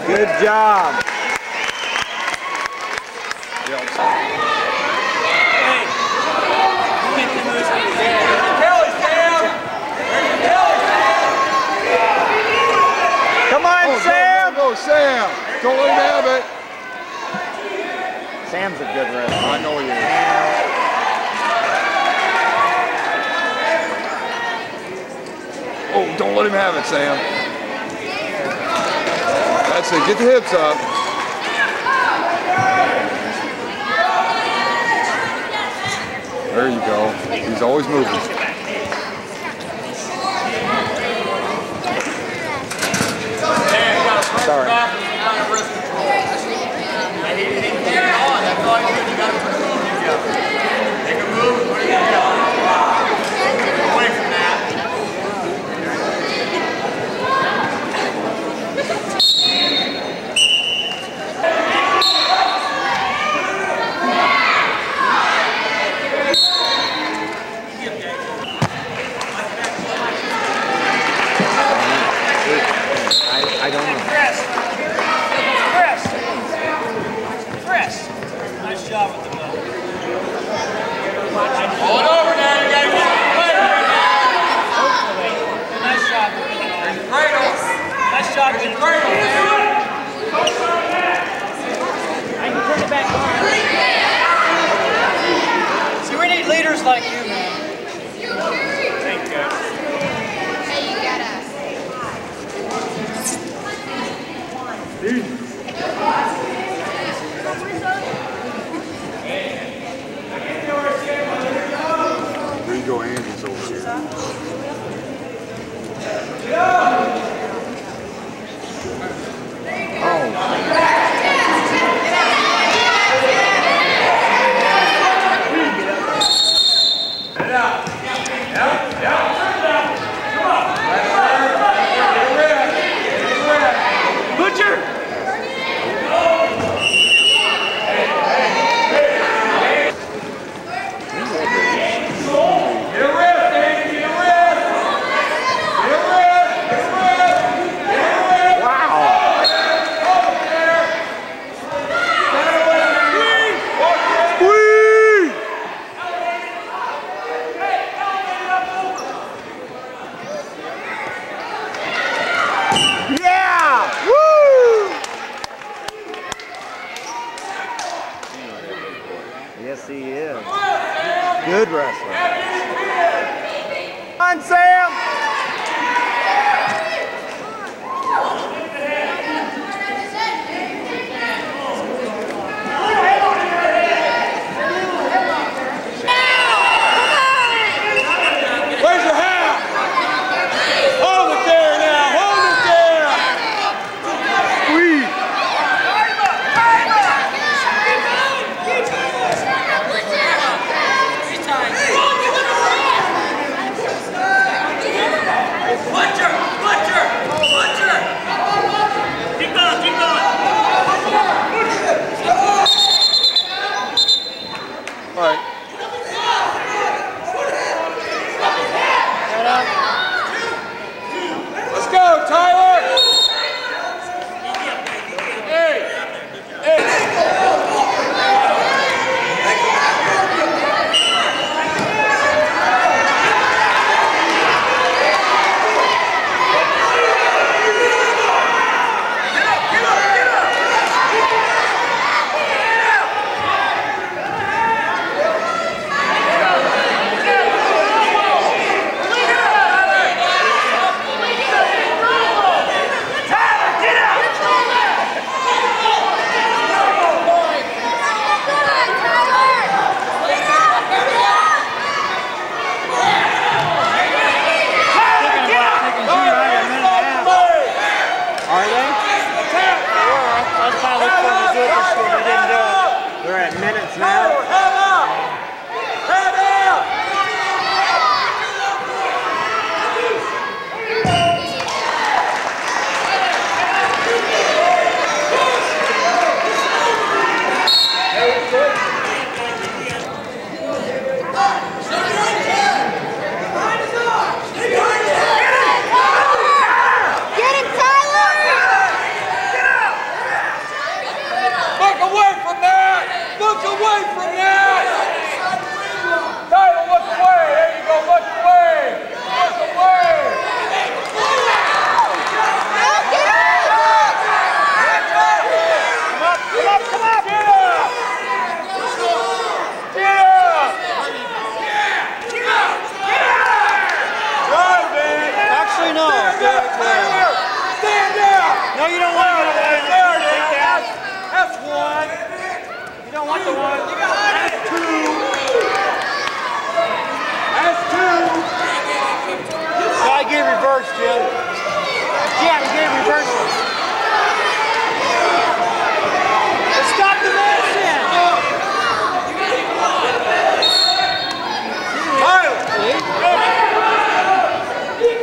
Good job. Come on, Sam. Go, Sam. Don't let him have it. Sam's a good wrestler. I know he is. Oh, don't let him have it, Sam. That's it. Get the hips up. There you go. He's always moving. Sorry. Make a move and put it together. Away from that. Good wrestler. Come on, Sam! Where's your hat? Hold it there now. Hold it there. Sweet. Butcher! Butcher! Butcher! Keep going! Keep going! All right. Let's go, Tyler. Hey. Hey. No, you don't want to get away. There it is. That's one. You don't want the one. That's two. That's two. So I gave reverse, Jim. Yeah, we gave reverse. Let's stop the motion.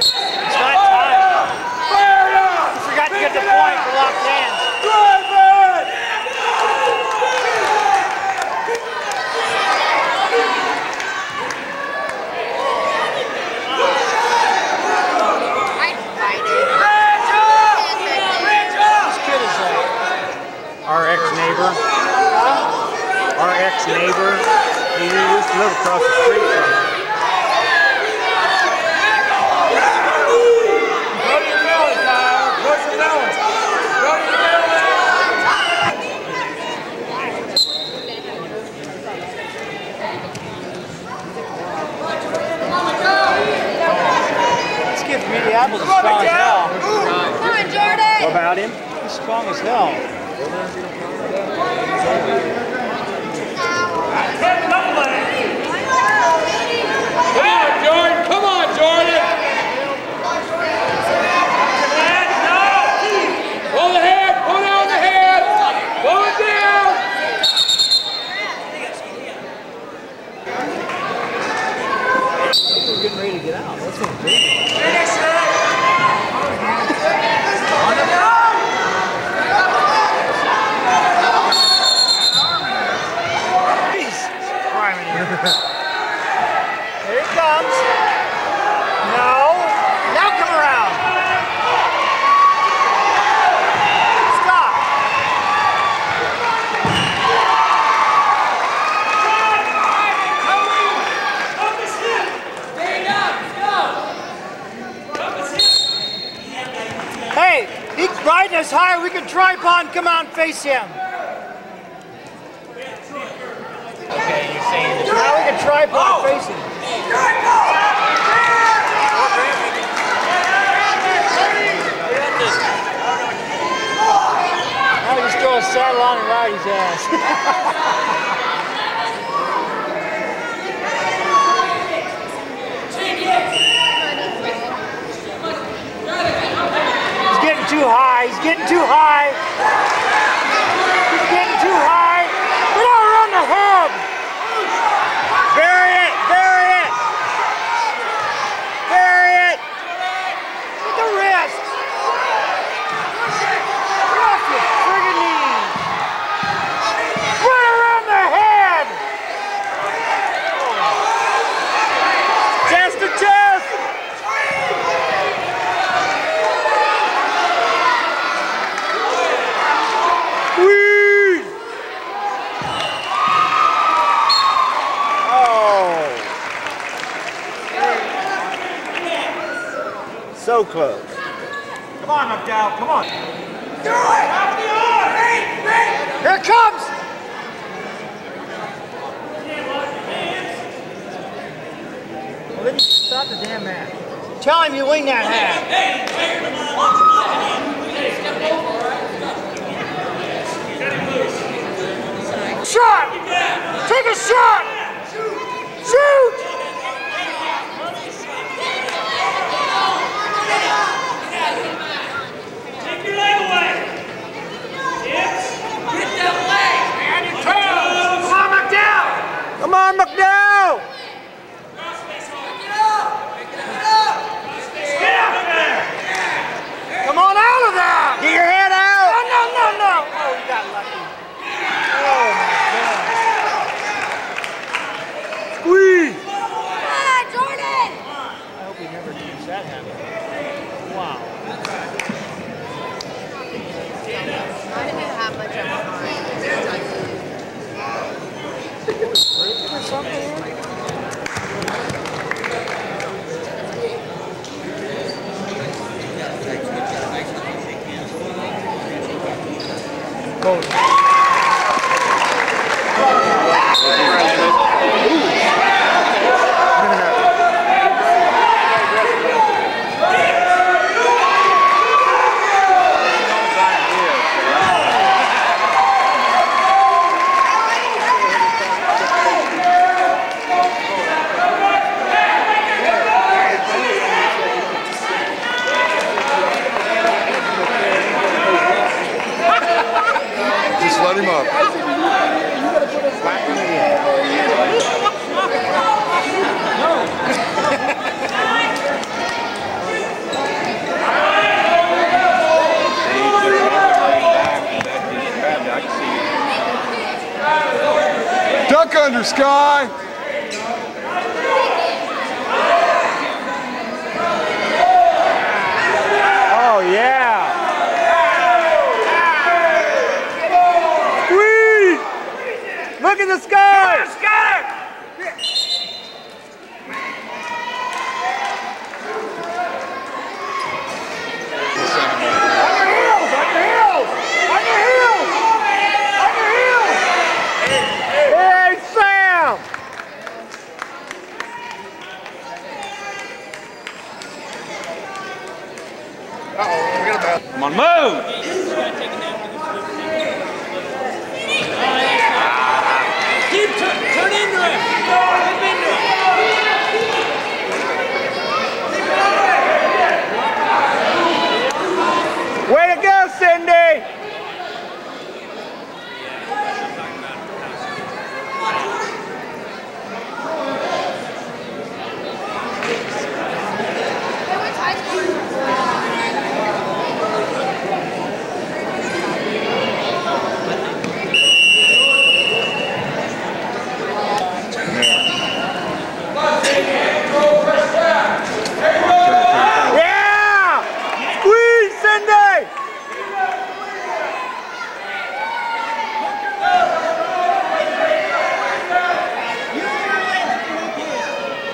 It's not time. You forgot to get the point for locked hands. Our ex-neighbor. Our ex-neighbor. He used to live across the street from us. Go to your belly, Tyler. Go to your belly. Go to your belly. Let's give Minneapolis strong as hell. Come on, Jordan. What about him? He's strong as hell. Come on, Jordan. Come on, Jordan. Pull the head. Pull down the head. Pull it down. We're getting ready to get out. That's what I'm doing. Here it comes. No. Now come around. Stop. Hey, he's riding us higher. We can tripod and come out and face him. Okay, you're saying that Now we can tripod facing. Now we just throw a saddle on and ride his ass. He's getting too high. He's getting too high. He's getting too high. Get out around the head. Bury it. Bury it. Bury it. With the wrist. Get off your friggin' knee. Right around the head. Chest to chest. Squeeze. Oh. So close. Come on, McDowell, come on. Do it! Here it comes! Well, then you stop the damn man. Tell him you wing that hat. Shot! Take a shot! Shoot! Take your leg away. Yes. Get that leg. And your toes. Come on, McDowell. Come on, McDowell! Get up there. Come on out of there! Get your head out! Oh, no, no, no! Oh, you got lucky. Oh, my God. Squeeze! Ah, Jordan! I hope he never keeps that happening. Wow. I didn't have much of a mind. Breaking or something? Go. Just let him up. Duck under, Sky. Oh, yeah. Squeeze! Look at the sky! Hey, Sam! Come on, move! Turn into it. Flip into it. Way to go, Cindy! Yeah! Squeeze, Cindy!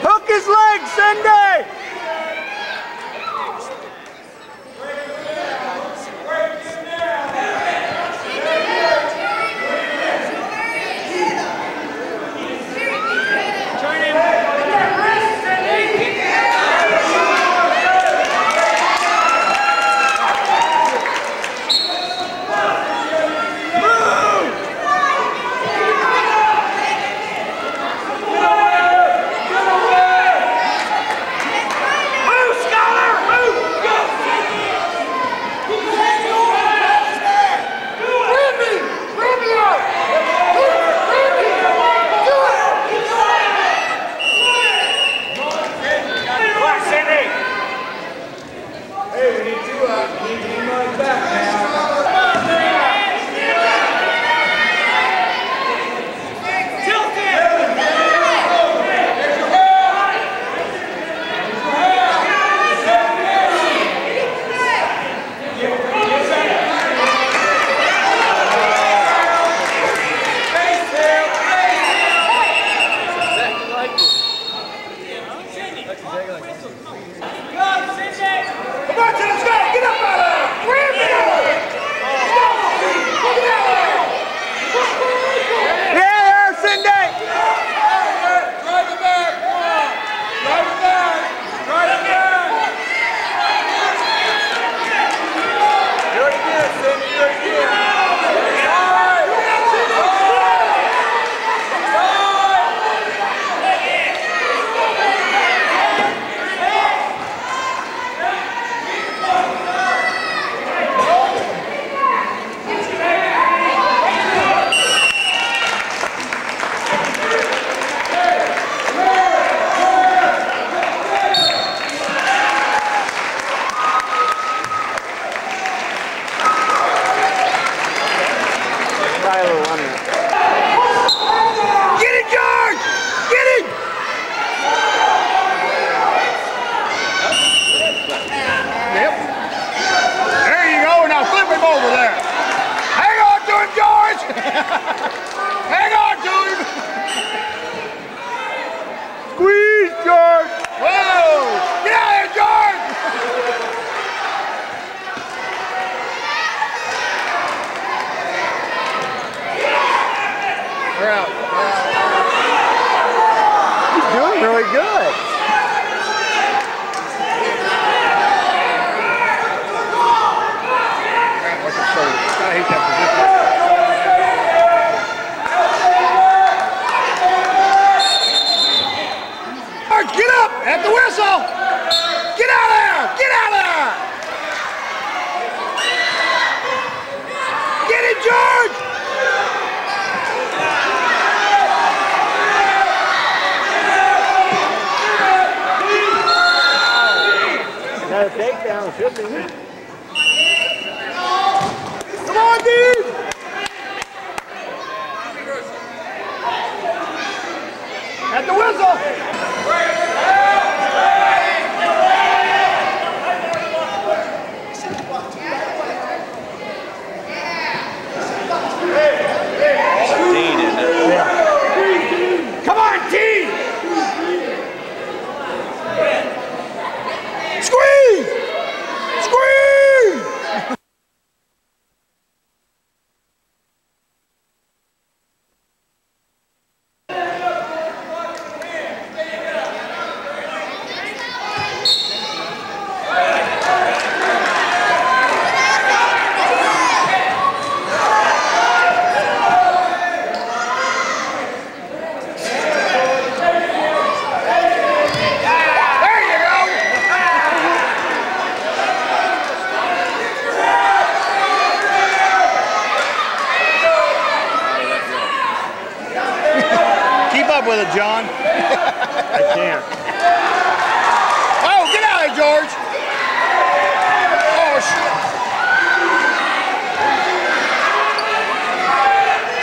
Hook his leg, Cindy! let's go! Get up out of there! Yeah, Cindy! Drive it back! Come on! Drive it back! Drive it back! Do it again, Cindy! Do it again! Get it, George! Get it! Yep. There you go. Now flip him over there. Hang on to him, George! Hang on to him! Squeeze, George! Whoa! Get out of here, George! We're out. He's doing really good. I hate that position. Get up at the whistle. Get out there. Get out there. Get it, George. Got a takedown, should be. Come on, dude! At the whistle! Dean, isn't it? Yeah. Come on, team! Squeeze! Squeeze! With it, John. I can't. Oh, get out of here, George. Oh, shit.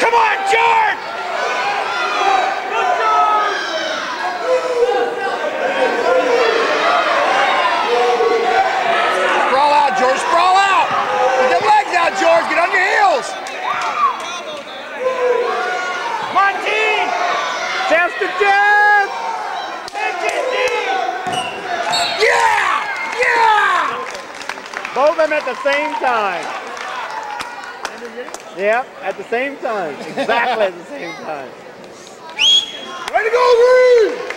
Come on, George. Sprawl out, George. Sprawl out. Get them legs out, George. Get on your heels. Come on, team. Chest to chest! Yeah! Yeah! Both of them at the same time. Yep, at the same time. Exactly at the same time. Way to go, Reed!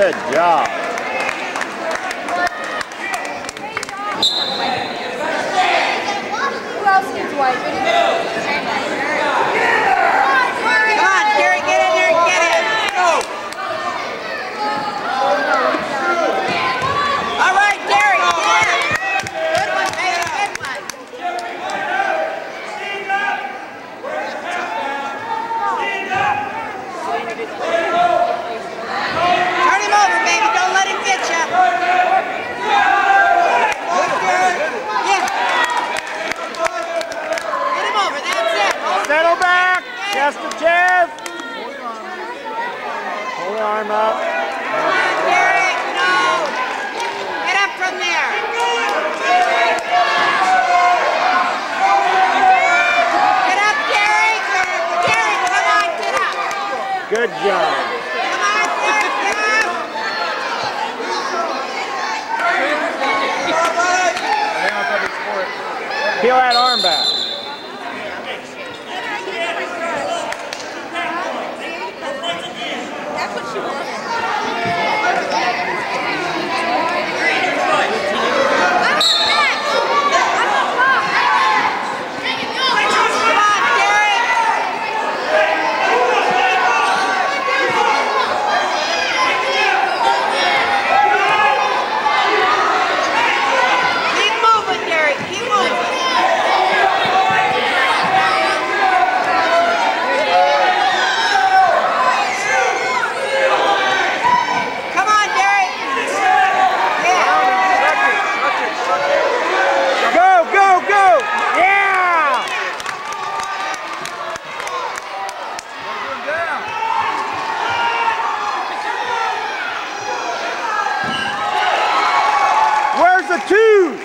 Good job. Who else needs white? Come on, Gary, get in there and get it. Go. All right, Gary, yeah. Good one, baby, good one. Turn him over, baby. Don't let him get you. Yeah. Get him over. That's it. Settle back. Chest to chest. Hold the arm up. Come on, Gary. No. Get up from there. Get up, Gary. Gary, come on, get up. Good job. Come on, Gary, get up. Peel that arm back. That's what she wants. Keep moving, Gary. Keep moving. Come on, Gary. Yeah. Go, go, go. Yeah. Where's the two?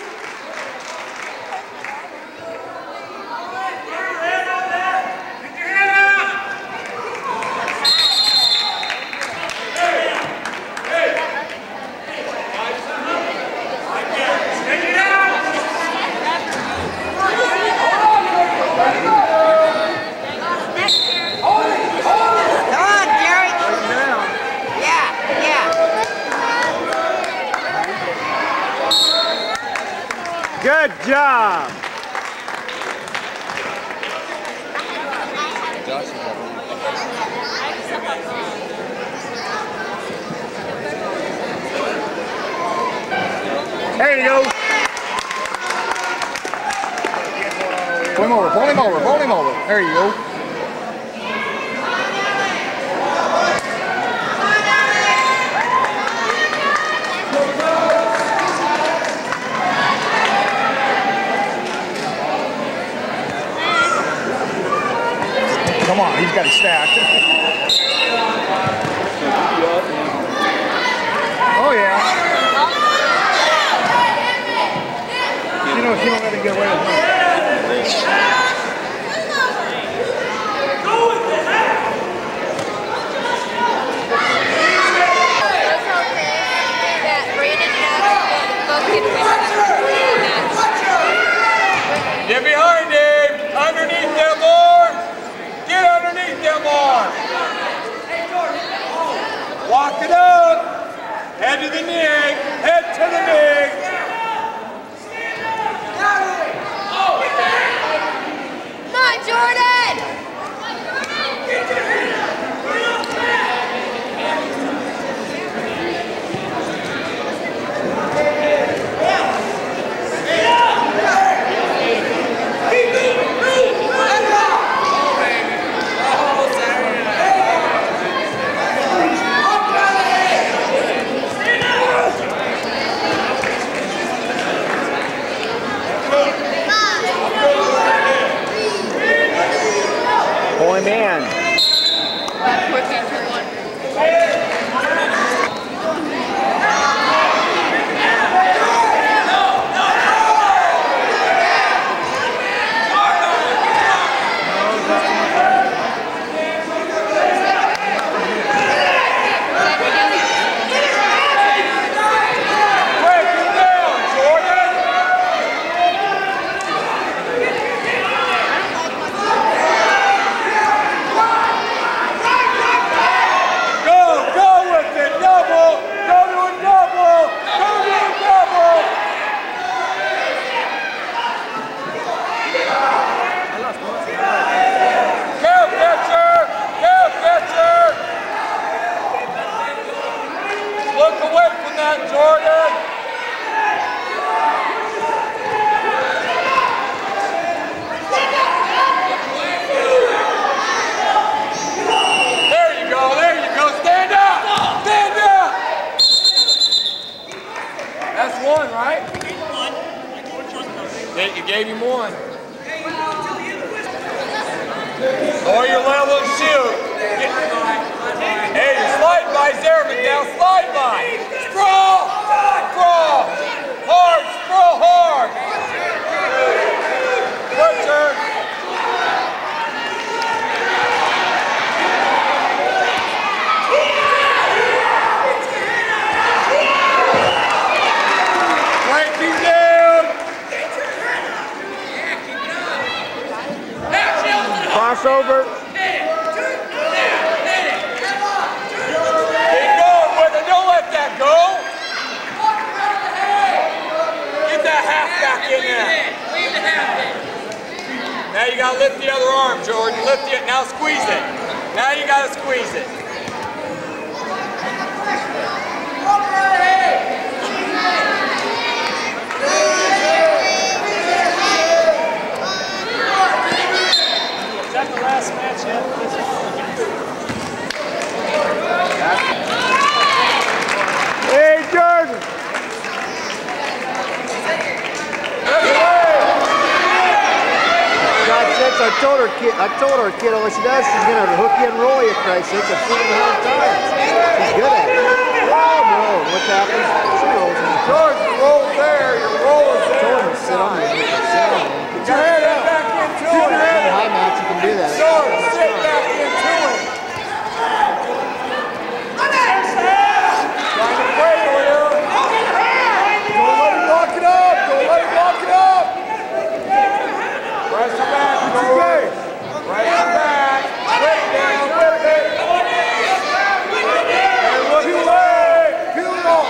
Come on, Gary. Yeah, yeah. Good job. There you go. Pull him over, pull him over, pull him over. There you go. Come on, he's got it stacked. Oh yeah. You know, she don't let him get away with it. That Brandon has the Get behind him! Underneath them arms! Get underneath them arms! Walk it up! Head to the knee! Head to the knee! Come on, Jordan! Pull him in. Come on, one, right? You gave him one. Lower your level and shoot. Hey, your slide by's there, McDowell. Slide by. Sprawl. Sprawl. Hard. Sprawl hard. Butcher. Break him down. Crossover. Keep going with it. Don't let that go. Get that half back in there. Now you got to lift the other arm, Jordan. Lift it. Now squeeze it. Now you got to squeeze it. Is that the last match yet? Hey, Jordan! God sakes, I told her kid, all she does, she's gonna hook you and roll you, Christ sakes. I've seen it 100 times. She's good at it. Oh no, what's happening? She rolls in. George, you roll there, your roll is there. I told him to sit on me. Sit on me. Get your head back into it. In high mats, you can do that. George, sit back into it. Trying to play with her. Don't let him lock it up. Don't let him lock it up. Press her back, George. Press her back. Whip down, whip it. And look away. Peel it off.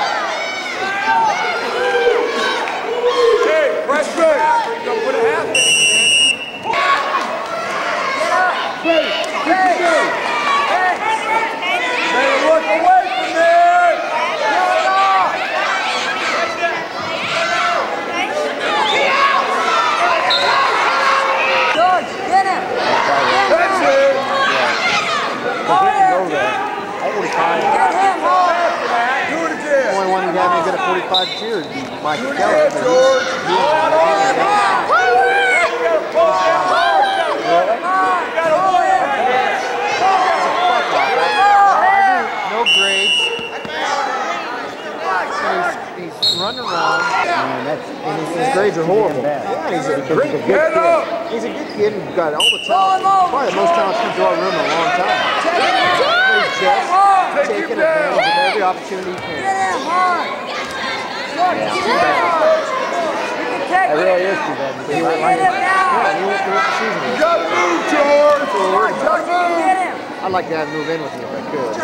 Hey, press her back. We're going to put a half in again. Better look away from there. Get it off. George, get him! That's it. Get him hard! Do it again. The only one who had me get a 45 too would be Mike Do it Keller. again, George. Pull out hard. Hey, you got to pull out hard. You got to pull it right here. No grades. He's running around. And his grades are horrible. Yeah, he's a great kid. He's a good kid and got all the talent. Probably the most talent come to our room in a long time. But he's just taking advantage of every opportunity he can. That really is too bad. He went through the season. You got to move, George. You got to move. I'd like to have him move in with me if I could.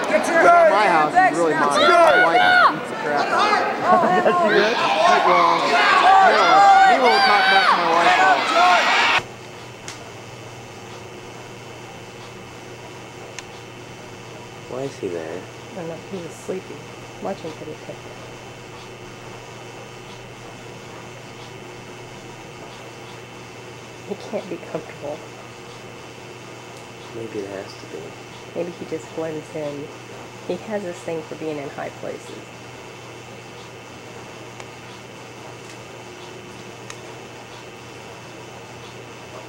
Get your At my house is really mine. My wife eats the crap out of it. Keep wrong. He won't talk back to my wife at all. Why is he there? I don't know, he was sleepy. Watching for the pick. He can't be comfortable. Maybe it has to be. Maybe he just blends in. He has this thing for being in high places.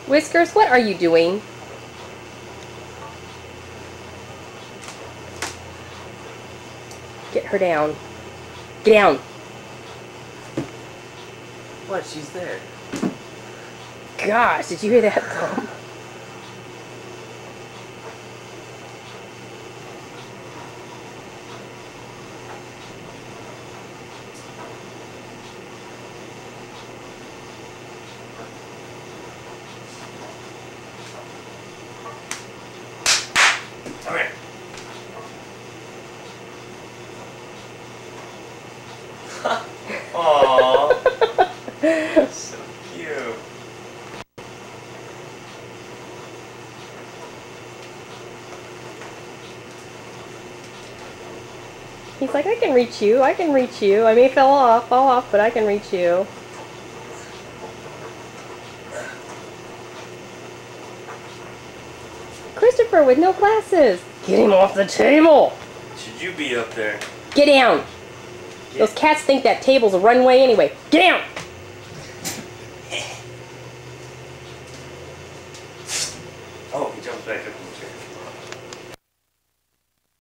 Whiskers, what are you doing? Get her down. Get down. What? She's there. Gosh, did you hear that thump? Come here. Aww. So cute. He's like, I can reach you, I can reach you. I may fall off, but I can reach you. Christopher with no glasses. Get him off the table. Should you be up there? Get down. Those cats think that table's a runway anyway. Get down.